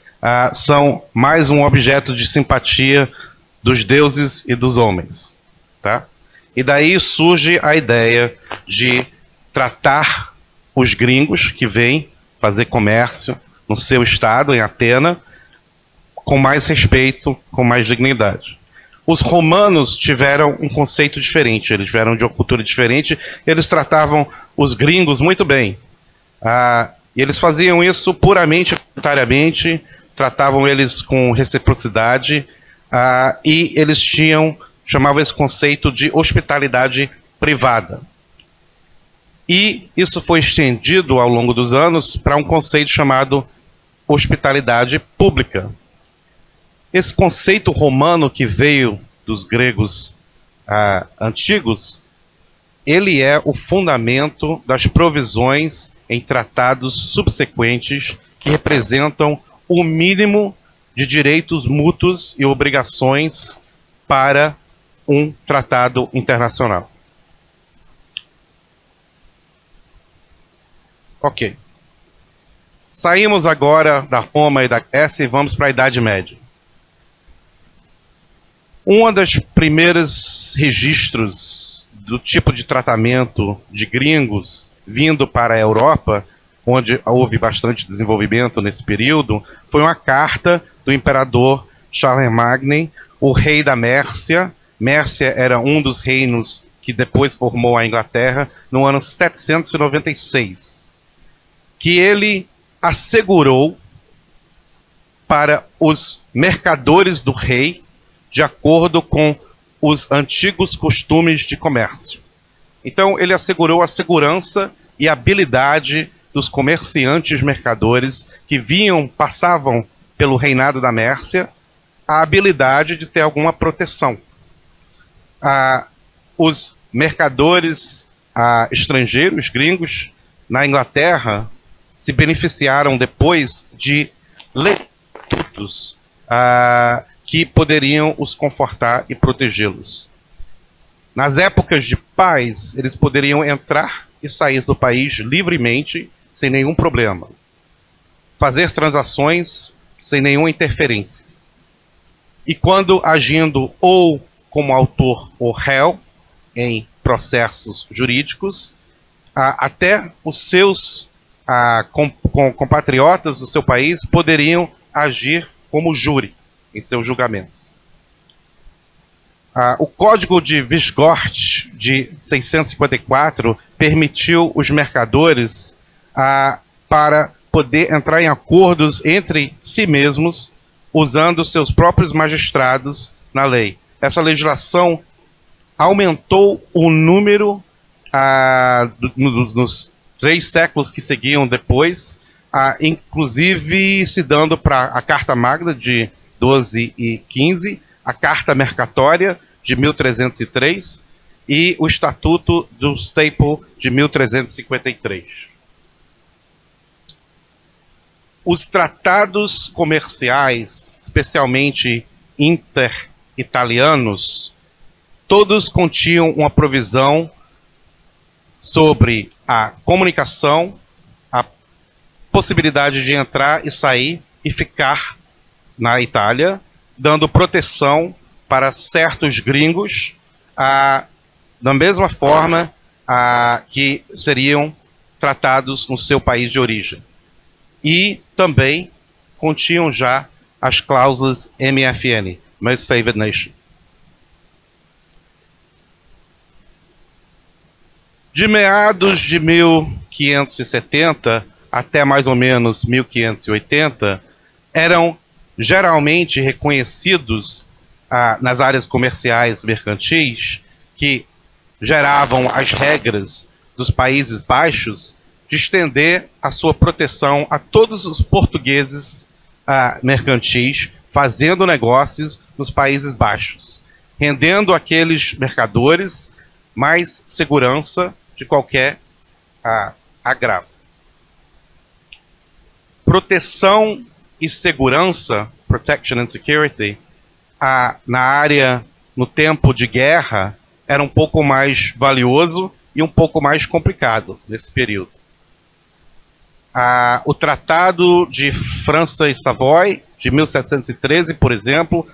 são mais um objeto de simpatia dos deuses e dos homens. Tá? E daí surge a ideia de tratar os gringos que vêm fazer comércio no seu estado, em Atena, com mais respeito, com mais dignidade. Os romanos tiveram um conceito diferente, eles vieram de uma cultura diferente, eles tratavam os gringos muito bem. E eles faziam isso puramente, voluntariamente, tratavam eles com reciprocidade, e eles chamavam esse conceito de hospitalidade privada. E isso foi estendido ao longo dos anos para um conceito chamado hospitalidade pública. Esse conceito romano que veio dos gregos antigos, ele é o fundamento das provisões em tratados subsequentes que representam o mínimo de direitos mútuos e obrigações para um tratado internacional. Ok. Saímos agora da Roma e da Grécia e vamos para a Idade Média. Um dos primeiros registros do tipo de tratamento de gringos vindo para a Europa, onde houve bastante desenvolvimento nesse período, foi uma carta do imperador Charlemagne, o rei da Mércia. Mércia era um dos reinos que depois formou a Inglaterra, no ano 796, que ele assegurou para os mercadores do rei, de acordo com os antigos costumes de comércio. Então, ele assegurou a segurança e a habilidade dos comerciantes mercadores que passavam pelo reinado da Mércia, a habilidade de ter alguma proteção. Os mercadores estrangeiros, gringos, na Inglaterra, se beneficiaram depois de leitutos que poderiam os confortar e protegê-los. Nas épocas de paz, eles poderiam entrar e sair do país livremente, sem nenhum problema. Fazer transações sem nenhuma interferência. E quando agindo ou como autor ou réu em processos jurídicos, até os seus compatriotas do seu país poderiam agir como júri em seus julgamentos. O Código de Visgort de 654 permitiu os mercadores para poder entrar em acordos entre si mesmos, usando seus próprios magistrados na lei. Essa legislação aumentou o número nos 3 séculos que seguiam depois, inclusive se dando para a Carta Magna de 12 e 15, a Carta Mercatória de 1303 e o Estatuto do Staple de 1353. Os tratados comerciais, especialmente inter-italianos, todos continham uma provisão sobre a comunicação, a possibilidade de entrar e sair e ficar na Itália, dando proteção para certos gringos, da mesma forma que seriam tratados no seu país de origem. E também continham já as cláusulas MFN, Most Favored Nation. De meados de 1570 até mais ou menos 1580, eram geralmente reconhecidos nas áreas comerciais mercantis que geravam as regras dos Países Baixos de estender a sua proteção a todos os portugueses mercantis fazendo negócios nos Países Baixos, rendendo àqueles mercadores mais segurança de qualquer agravo. Proteção e segurança, protection and security, na área, no tempo de guerra, era um pouco mais valioso e um pouco mais complicado nesse período. O Tratado de França e Savoy, de 1713, por exemplo,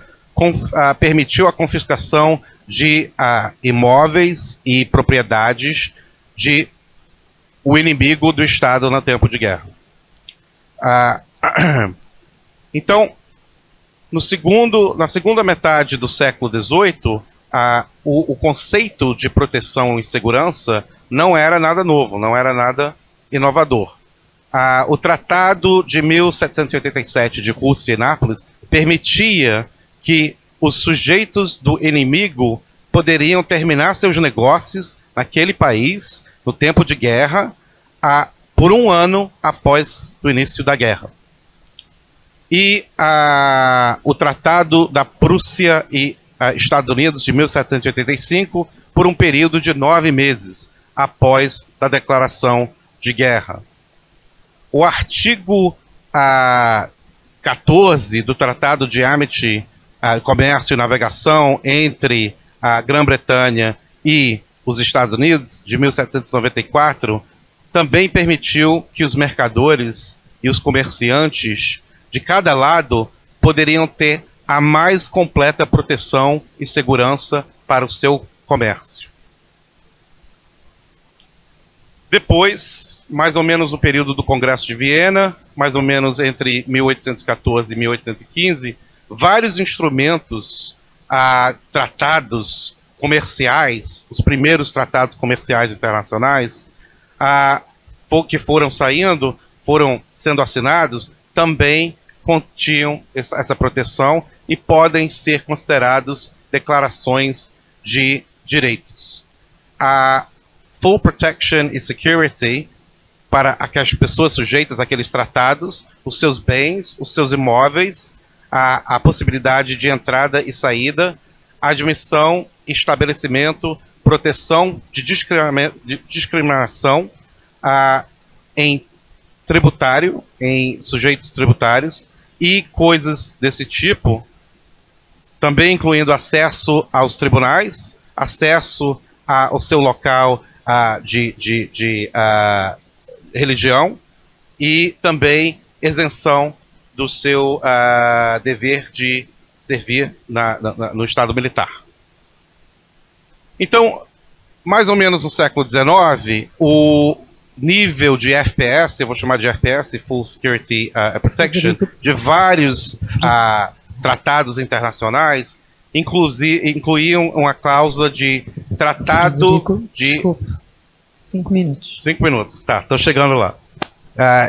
permitiu a confiscação de imóveis e propriedades de o inimigo do Estado no tempo de guerra. Então, na segunda metade do século XVIII, o conceito de proteção e segurança não era nada novo, não era nada inovador. O Tratado de 1787 de Rússia e Nápoles permitia que os sujeitos do inimigo poderiam terminar seus negócios naquele país, no tempo de guerra, por um ano após o início da guerra. E o Tratado da Prússia e Estados Unidos, de 1785, por um período de 9 meses após a declaração de guerra. O artigo 14 do Tratado de Amity, Comércio e Navegação entre a Grã-Bretanha e os Estados Unidos, de 1794, também permitiu que os mercadores e os comerciantes de cada lado poderiam ter a mais completa proteção e segurança para o seu comércio. Depois, mais ou menos no período do Congresso de Viena, mais ou menos entre 1814 e 1815, vários instrumentos, tratados comerciais, os primeiros tratados comerciais internacionais, que foram sendo assinados, também continham essa proteção e podem ser considerados declarações de direitos. A Full Protection e Security, para aquelas pessoas sujeitas àqueles tratados, os seus bens, os seus imóveis, a possibilidade de entrada e saída, admissão, estabelecimento, proteção de discriminação em tributário, em sujeitos tributários e coisas desse tipo, também incluindo acesso aos tribunais, acesso ao seu local de religião e também isenção do seu dever de servir no Estado militar. Então, mais ou menos no século XIX, o nível de FPS, eu vou chamar de FPS, Full Security Protection, de vários tratados internacionais, incluíam uma cláusula de tratado de... Desculpa, 5 minutos. 5 minutos, tá, tô chegando lá.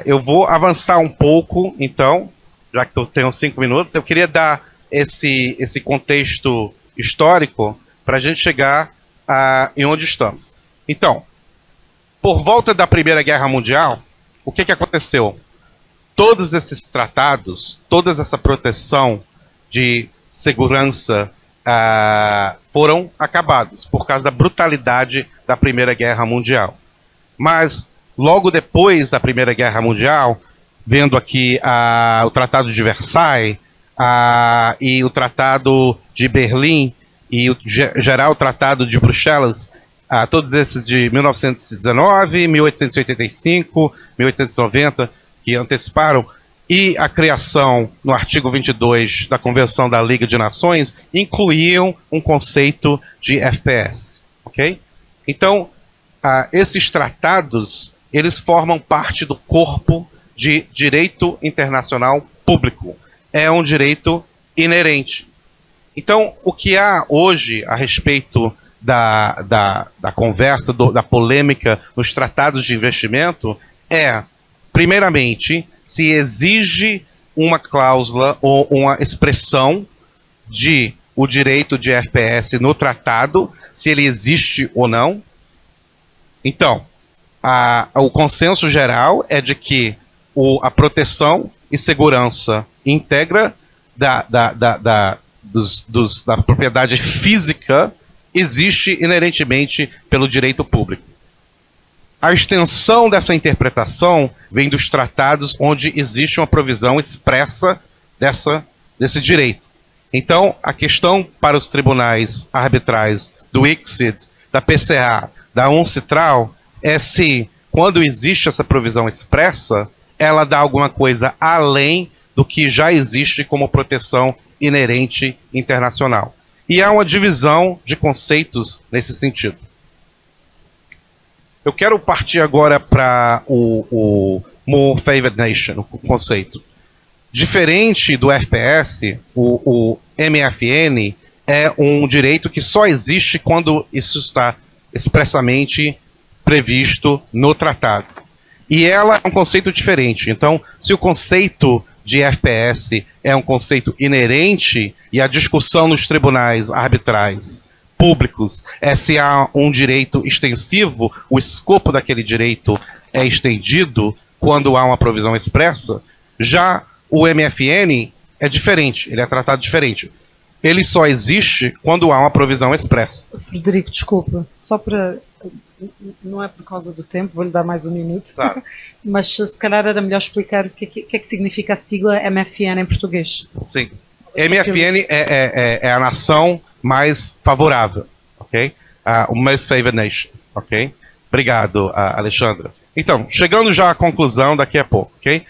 Eu vou avançar um pouco, então, já que eu tenho 5 minutos, eu queria dar esse contexto histórico para a gente chegar em onde estamos. Então, por volta da Primeira Guerra Mundial, o que aconteceu? Todos esses tratados, toda essa proteção de segurança foram acabados por causa da brutalidade da Primeira Guerra Mundial. Mas, logo depois da Primeira Guerra Mundial, vendo aqui o Tratado de Versailles e o Tratado de Berlim e o geral Tratado de Bruxelas, todos esses de 1919, 1885, 1890, que anteciparam, e a criação no artigo 22 da Convenção da Liga de Nações, incluíam um conceito de FPS. Okay? Então, esses tratados, eles formam parte do corpo de direito internacional público. É um direito inerente. Então, o que há hoje a respeito da conversa, da polêmica nos tratados de investimento é, primeiramente, se exige uma cláusula ou uma expressão de o direito de FPS no tratado, se ele existe ou não. Então, o consenso geral é de que a proteção e segurança íntegra da propriedade física existe inerentemente pelo direito público. A extensão dessa interpretação vem dos tratados onde existe uma provisão expressa desse direito. Então, a questão para os tribunais arbitrais do ICSID, da PCA, da UNCITRAL, é se, quando existe essa provisão expressa, ela dá alguma coisa além do que já existe como proteção inerente internacional. E há uma divisão de conceitos nesse sentido. Eu quero partir agora para o More Favored Nation, o conceito. Diferente do FPS, o MFN é um direito que só existe quando isso está expressamente previsto no tratado. E ela é um conceito diferente. Então, se o conceito de FPS é um conceito inerente e a discussão nos tribunais arbitrais públicos é se há um direito extensivo, o escopo daquele direito é estendido quando há uma provisão expressa, já o MFN é diferente, ele é tratado diferente. Ele só existe quando há uma provisão expressa. Frederico, desculpa, só para... Não é por causa do tempo, vou-lhe dar mais um minuto. Claro. Mas se calhar era melhor explicar o que é que significa a sigla MFN em português. Sim. MFN é a nação mais favorável, ok? O Most Favored Nation, ok? Obrigado, Alexandra. Então, chegando já à conclusão daqui a pouco, ok?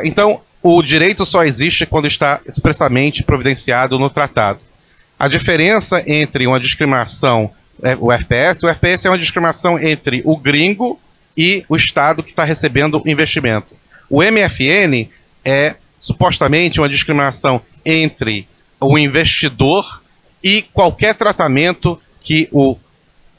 Então, o direito só existe quando está expressamente providenciado no tratado. A diferença entre uma discriminação, o FPS é uma discriminação entre o gringo e o Estado que está recebendo investimento. O MFN é supostamente uma discriminação entre o investidor e qualquer tratamento que o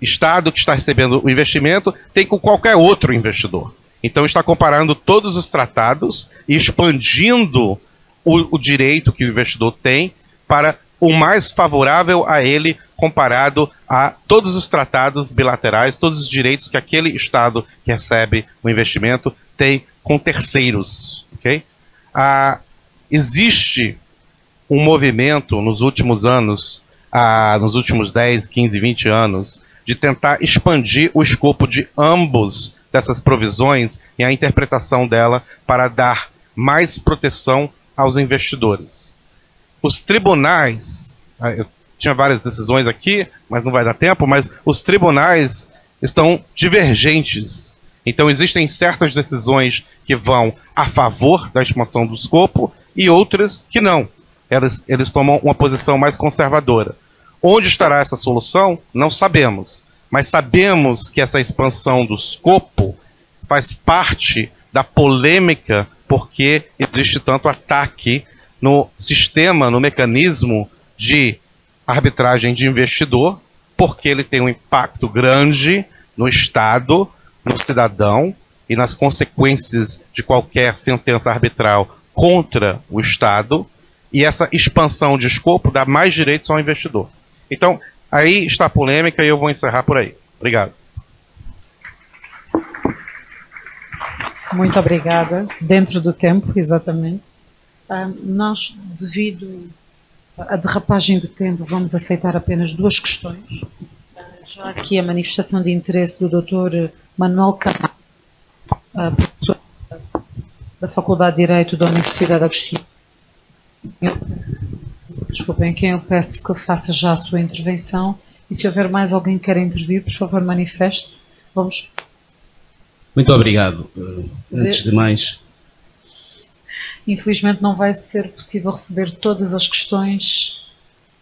Estado que está recebendo o investimento tem com qualquer outro investidor. Então está comparando todos os tratados e expandindo o direito que o investidor tem para o mais favorável a ele comparado a todos os tratados bilaterais, todos os direitos que aquele Estado que recebe o investimento tem com terceiros. Okay? Existe um movimento nos últimos anos, nos últimos 10, 15, 20 anos, de tentar expandir o escopo de ambos dessas provisões e a interpretação dela para dar mais proteção aos investidores. Os tribunais, eu tinha várias decisões aqui, mas não vai dar tempo, mas os tribunais estão divergentes. Então existem certas decisões que vão a favor da expansão do escopo e outras que não. Eles tomam uma posição mais conservadora. Onde estará essa solução? Não sabemos. Mas sabemos que essa expansão do escopo faz parte da polêmica porque existe tanto ataque no sistema, no mecanismo de arbitragem de investidor, porque ele tem um impacto grande no Estado, no cidadão e nas consequências de qualquer sentença arbitral contra o Estado, e essa expansão de escopo dá mais direitos ao investidor. Então, aí está a polêmica e eu vou encerrar por aí. Obrigado. Muito obrigada. Dentro do tempo, exatamente. Nós, devido à derrapagem de tempo, vamos aceitar apenas 2 questões. Já aqui a manifestação de interesse do Dr. Manuel Camaty, professor da Faculdade de Direito da Universidade de Agostinho. Desculpem, quem eu peço que faça já a sua intervenção. E se houver mais alguém que queira intervir, por favor, manifeste-se. Vamos. Muito obrigado. Antes de mais... Infelizmente não vai ser possível receber todas as questões.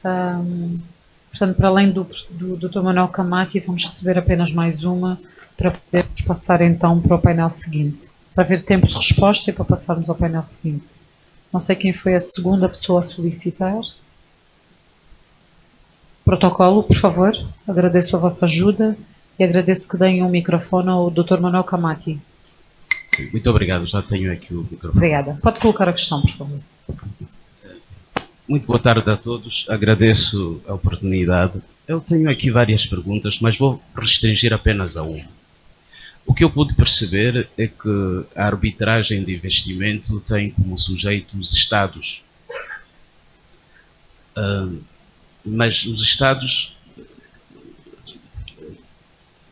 Portanto, para além do Dr. Manuel Camaty, vamos receber apenas mais uma para podermos passar então para o painel seguinte. Para haver tempo de resposta e para passarmos ao painel seguinte. Não sei quem foi a segunda pessoa a solicitar. Protocolo, por favor. Agradeço a vossa ajuda e agradeço que deem um microfone ao Dr. Manuel Camaty. Muito obrigado, já tenho aqui o microfone. Obrigada. Pode colocar a questão, por favor. Muito boa tarde a todos, agradeço a oportunidade. Eu tenho aqui várias perguntas, mas vou restringir apenas a uma. O que eu pude perceber é que a arbitragem de investimento tem como sujeito os Estados. Mas os Estados,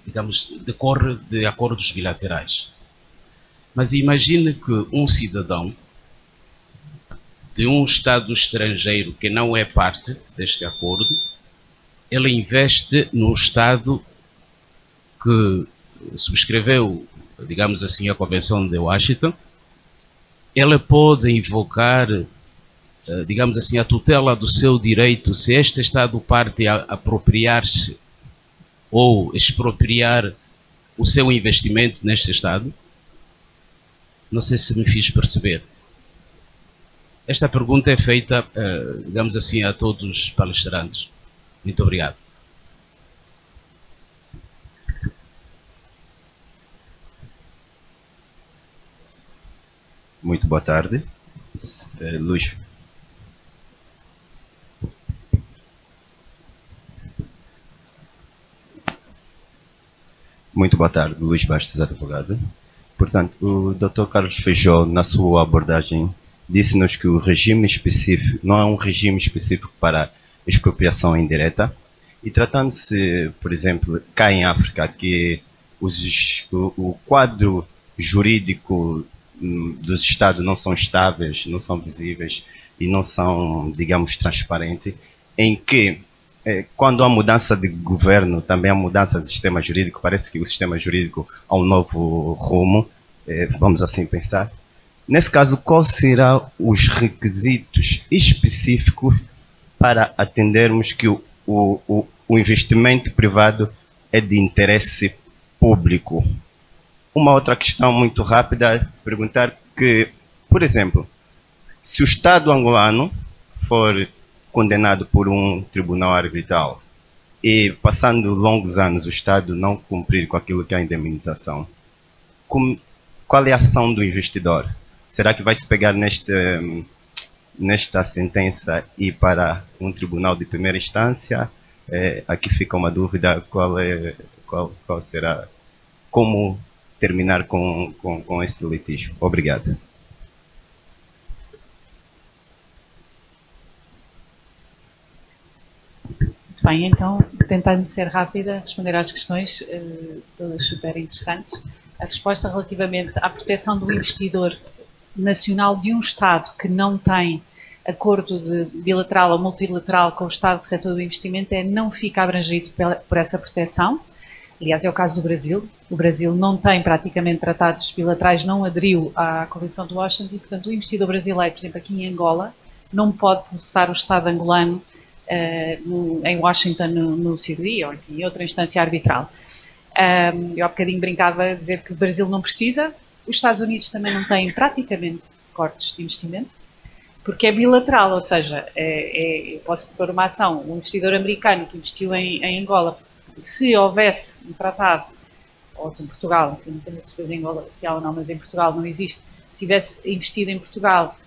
digamos, decorre de acordos bilaterais. Mas imagine que um cidadão de um Estado estrangeiro que não é parte deste acordo, ele investe no Estado que subscreveu, digamos assim, a Convenção de Washington. Ele pode invocar, digamos assim, a tutela do seu direito se este Estado parte a apropriar-se ou expropriar o seu investimento neste Estado? Não sei se me fiz perceber. Esta pergunta é feita, digamos assim, a todos os palestrantes. Muito obrigado. Muito boa tarde. Luís. Muito boa tarde, Luís Bastos, advogado. Portanto, o Dr. Carlos Feijó, na sua abordagem, disse-nos que o regime específico não é um regime específico para expropriação indireta. E tratando-se, por exemplo, cá em África, que o quadro jurídico dos Estados não são estáveis, não são visíveis e não são, digamos, transparentes, em que quando há mudança de governo, também há mudança de sistema jurídico, parece que o sistema jurídico há um novo rumo, vamos assim pensar. Nesse caso, quais serão os requisitos específicos para atendermos que o investimento privado é de interesse público? Uma outra questão muito rápida é perguntar que, por exemplo, se o Estado angolano for condenado por um tribunal arbitral e passando longos anos o Estado não cumprir com aquilo que é a indemnização, qual é a ação do investidor? Será que vai se pegar nesta sentença e ir para um tribunal de primeira instância? Aqui fica uma dúvida, qual será, como terminar com este litígio. Obrigado. Bem, então, tentando ser rápida, responder às questões, todas super interessantes. A resposta relativamente à proteção do investidor nacional de um Estado que não tem acordo bilateral ou multilateral com o Estado receptor do investimento não fica abrangido por essa proteção. Aliás, é o caso do Brasil. O Brasil não tem praticamente tratados bilaterais, não aderiu à Convenção de Washington e, portanto, o investidor brasileiro, por exemplo, aqui em Angola, não pode processar o Estado angolano em Washington no CIRDI ou em outra instância arbitral. Eu há bocadinho brincava a dizer que o Brasil não precisa, os Estados Unidos também não têm praticamente cortes de investimento, porque é bilateral, ou seja, eu posso propor uma ação, um investidor americano que investiu em Angola, se houvesse um tratado, ou em Portugal, que não tenho certeza em Angola se há ou não, mas em Portugal não existe, se tivesse investido em Portugal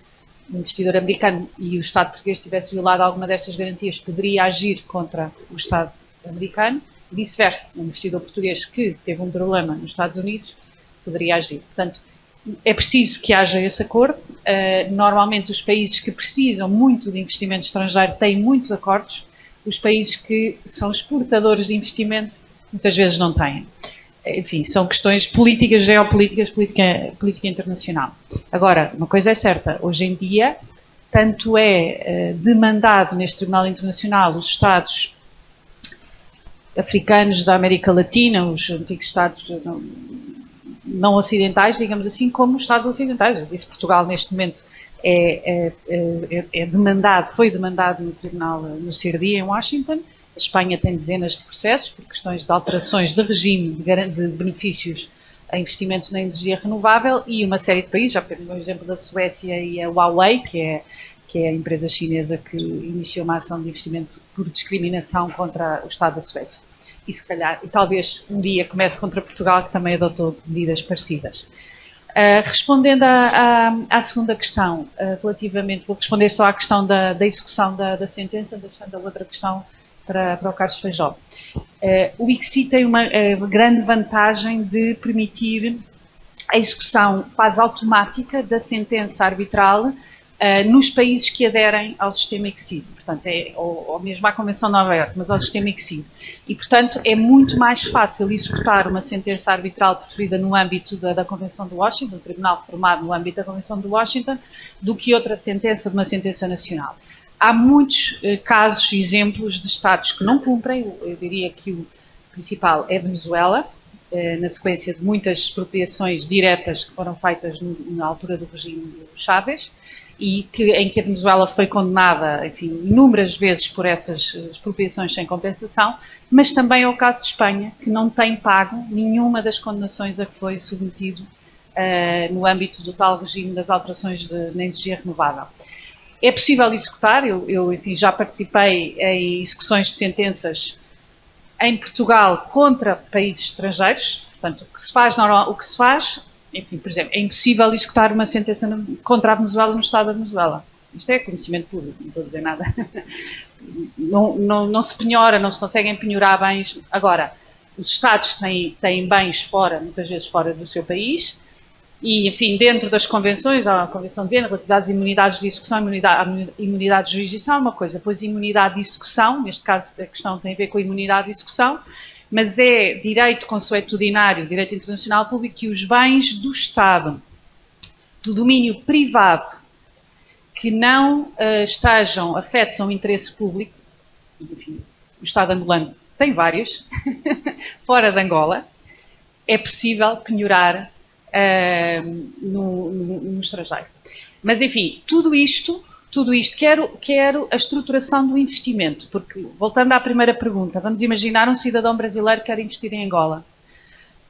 um investidor americano e o Estado português tivesse violado alguma destas garantias, poderia agir contra o Estado americano, e vice-versa, um investidor português que teve um problema nos Estados Unidos poderia agir. Portanto, é preciso que haja esse acordo. Normalmente os países que precisam muito de investimento estrangeiro têm muitos acordos, os países que são exportadores de investimento muitas vezes não têm. Enfim, são questões políticas, geopolíticas, política internacional. Agora, uma coisa é certa, hoje em dia, tanto é demandado neste Tribunal Internacional os Estados africanos da América Latina, os antigos Estados não ocidentais, digamos assim, como os Estados ocidentais. Eu disse Portugal, neste momento, foi demandado no Tribunal, no CIRDI, em Washington. A Espanha tem dezenas de processos por questões de alterações de regime de benefícios a investimentos na energia renovável e uma série de países, já temos o exemplo da Suécia e a Huawei, que é a empresa chinesa que iniciou uma ação de investimento por discriminação contra o Estado da Suécia. E se calhar, e talvez um dia comece contra Portugal, que também adotou medidas parecidas. Respondendo à segunda questão, relativamente, vou responder só à questão da execução da sentença, deixando a outra questão para o Carlos Feijó. O ICSID tem uma grande vantagem de permitir a execução quase automática da sentença arbitral nos países que aderem ao sistema ICSID, portanto, ou mesmo à Convenção de Nova Iorque, mas ao sistema ICSID. E, portanto, é muito mais fácil executar uma sentença arbitral preferida no âmbito da Convenção de Washington, um tribunal formado no âmbito da Convenção de Washington, do que outra sentença de uma sentença nacional. Há muitos casos, exemplos de Estados que não cumprem. Eu diria que o principal é Venezuela, na sequência de muitas expropriações diretas que foram feitas na altura do regime do Chávez, e em que a Venezuela foi condenada, enfim, inúmeras vezes por essas expropriações sem compensação, mas também é o caso de Espanha, que não tem pago nenhuma das condenações a que foi submetido no âmbito do tal regime das alterações na energia renovável. É possível executar, eu enfim, já participei em execuções de sentenças em Portugal contra países estrangeiros, portanto, o que se faz, enfim, por exemplo, é impossível executar uma sentença contra a Venezuela no Estado da Venezuela. Isto é conhecimento público, não estou a dizer nada. Não se penhora, não se conseguem penhorar bens. Agora, os Estados têm bens fora, muitas vezes fora do seu país, e, enfim, dentro das convenções, a Convenção de Viena, relativa às imunidades de execução, imunidade de jurisdição, uma coisa, pois imunidade de execução, neste caso a questão tem a ver com a imunidade de execução, mas é direito consuetudinário, direito internacional público, que os bens do Estado, do domínio privado, que não estejam afetos a um interesse público, enfim, o Estado angolano tem vários, fora de Angola, é possível penhorar no estrangeiro. Mas, enfim, tudo isto, quero a estruturação do investimento, porque, voltando à primeira pergunta, vamos imaginar um cidadão brasileiro que quer investir em Angola.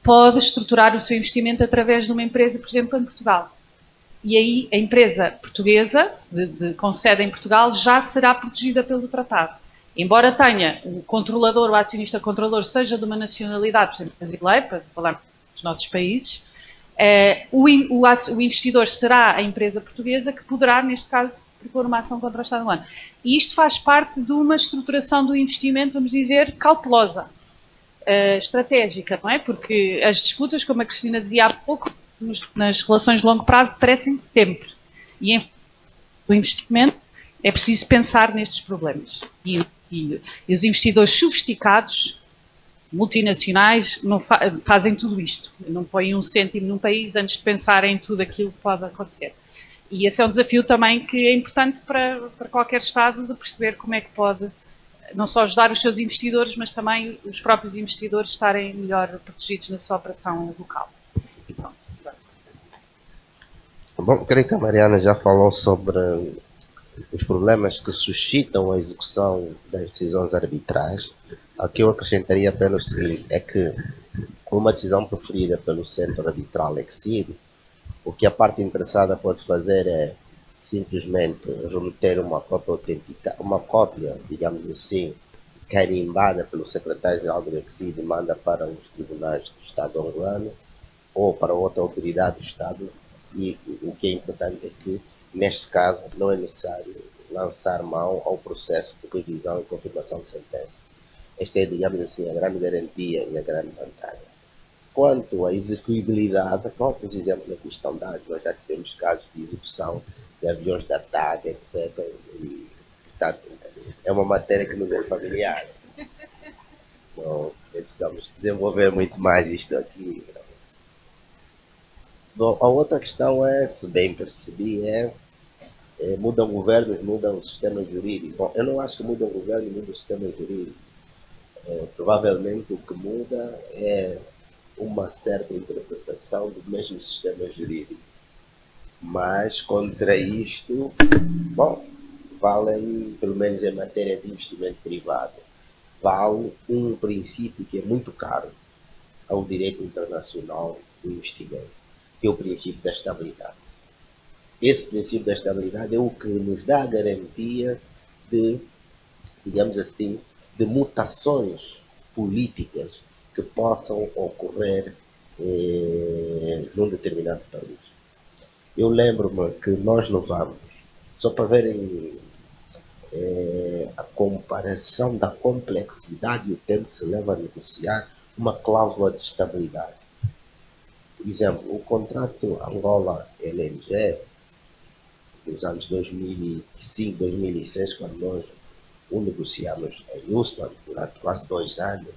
Pode estruturar o seu investimento através de uma empresa, por exemplo, em Portugal. E aí a empresa portuguesa, com sede em Portugal, já será protegida pelo tratado. Embora tenha o controlador, o acionista controlador, seja de uma nacionalidade, por exemplo, brasileira, para falar dos nossos países, o investidor será a empresa portuguesa que poderá, neste caso, propor uma ação contra o Estado angolano. E isto faz parte de uma estruturação do investimento, vamos dizer, cautelosa, estratégica, não é? Porque as disputas, como a Cristina dizia há pouco, nas relações de longo prazo, parecem sempre. E no investimento é preciso pensar nestes problemas. E os investidores sofisticados, multinacionais, não fazem tudo isto. Não põem um cêntimo num país antes de pensar em tudo aquilo que pode acontecer. E esse é um desafio também que é importante para qualquer Estado, de perceber como é que pode não só ajudar os seus investidores, mas também os próprios investidores estarem melhor protegidos na sua operação local. E pronto. Bom, creio que a Mariana já falou sobre os problemas que suscitam a execução das decisões arbitrais. Aqui eu acrescentaria apenas o seguinte, é que uma decisão proferida pelo centro arbitral ICSID, o que a parte interessada pode fazer é simplesmente remeter uma cópia, digamos assim, carimbada pelo secretário-geral do ICSID e manda para os tribunais do Estado angolano ou para outra autoridade do Estado. E o que é importante é que, neste caso, não é necessário lançar mão ao processo de revisão e confirmação de sentença. Esta é, digamos assim, a grande garantia e a grande vantagem. Quanto à execuibilidade, bom, os exemplos aqui estão dados, nós já tivemos casos de execução de aviões da TAG, etc. E, portanto, é uma matéria que nos é familiar. Não precisamos desenvolver muito mais isto aqui. Bom, a outra questão é, se bem percebi, mudam governos, mudam o sistema jurídico. Bom, eu não acho que mudam o governo e mudam o sistema jurídico. Provavelmente o que muda é uma certa interpretação do mesmo sistema jurídico. Mas contra isto, bom, valem, pelo menos em matéria de investimento privado, vale um princípio que é muito caro ao direito internacional do investimento, que é o princípio da estabilidade. Esse princípio da estabilidade é o que nos dá a garantia de, digamos assim, de mutações políticas que possam ocorrer num determinado país. Eu lembro-me que nós levamos, só para verem a comparação da complexidade e o tempo que se leva a negociar uma cláusula de estabilidade. Por exemplo, o contrato Angola-LNG dos anos 2005, 2006, quando nós o negociamos em Houston durante quase 2 anos,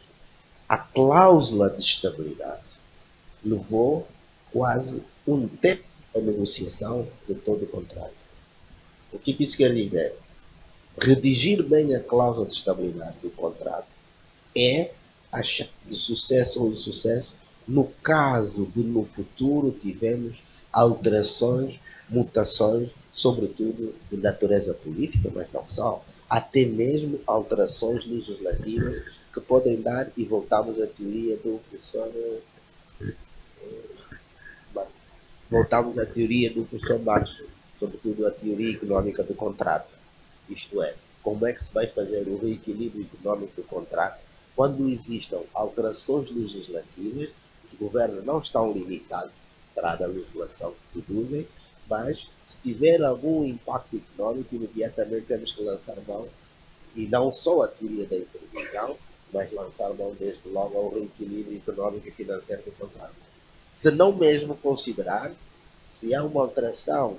a cláusula de estabilidade levou quase um tempo a negociação de todo o contrato. O que isso quer dizer? Redigir bem a cláusula de estabilidade do contrato é a chave de sucesso ou insucesso no caso de no futuro tivermos alterações, mutações, sobretudo de natureza política, mas não só, até mesmo alterações legislativas que podem dar, e voltamos à teoria do professor Marx, sobretudo a teoria económica do contrato. Isto é, como é que se vai fazer o reequilíbrio económico do contrato quando existam alterações legislativas? Os governos não estão limitados a legislação que produzem, mas se tiver algum impacto económico, imediatamente temos que lançar mão, e não só a teoria da intervenção, mas lançar mão desde logo ao reequilíbrio económico e financeiro do contrato. Se não mesmo considerar se há uma alteração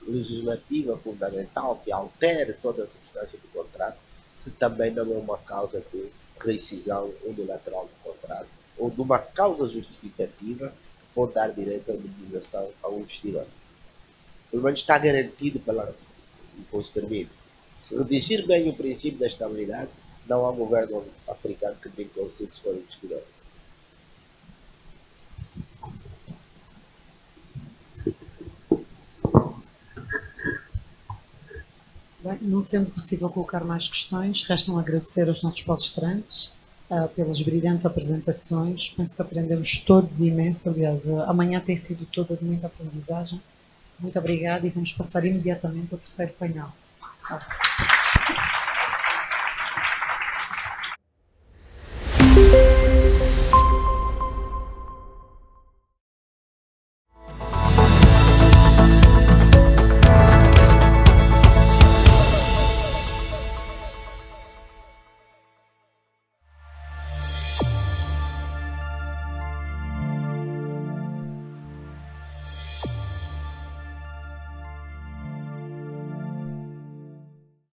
legislativa fundamental que altere toda a substância do contrato, se também não é uma causa de rescisão unilateral do contrato, ou de uma causa justificativa que pode dar direito à indenização ao investidor. Pelo menos está garantido pela termino. Se redigir bem o princípio da estabilidade, não há governo africano que bem consiga se for investidor. Bem, não sendo possível colocar mais questões, restam agradecer aos nossos palestrantes pelas brilhantes apresentações. Penso que aprendemos todos imenso. Aliás, amanhã tem sido toda de muita aprendizagem. Muito obrigada e vamos passar imediatamente ao terceiro painel.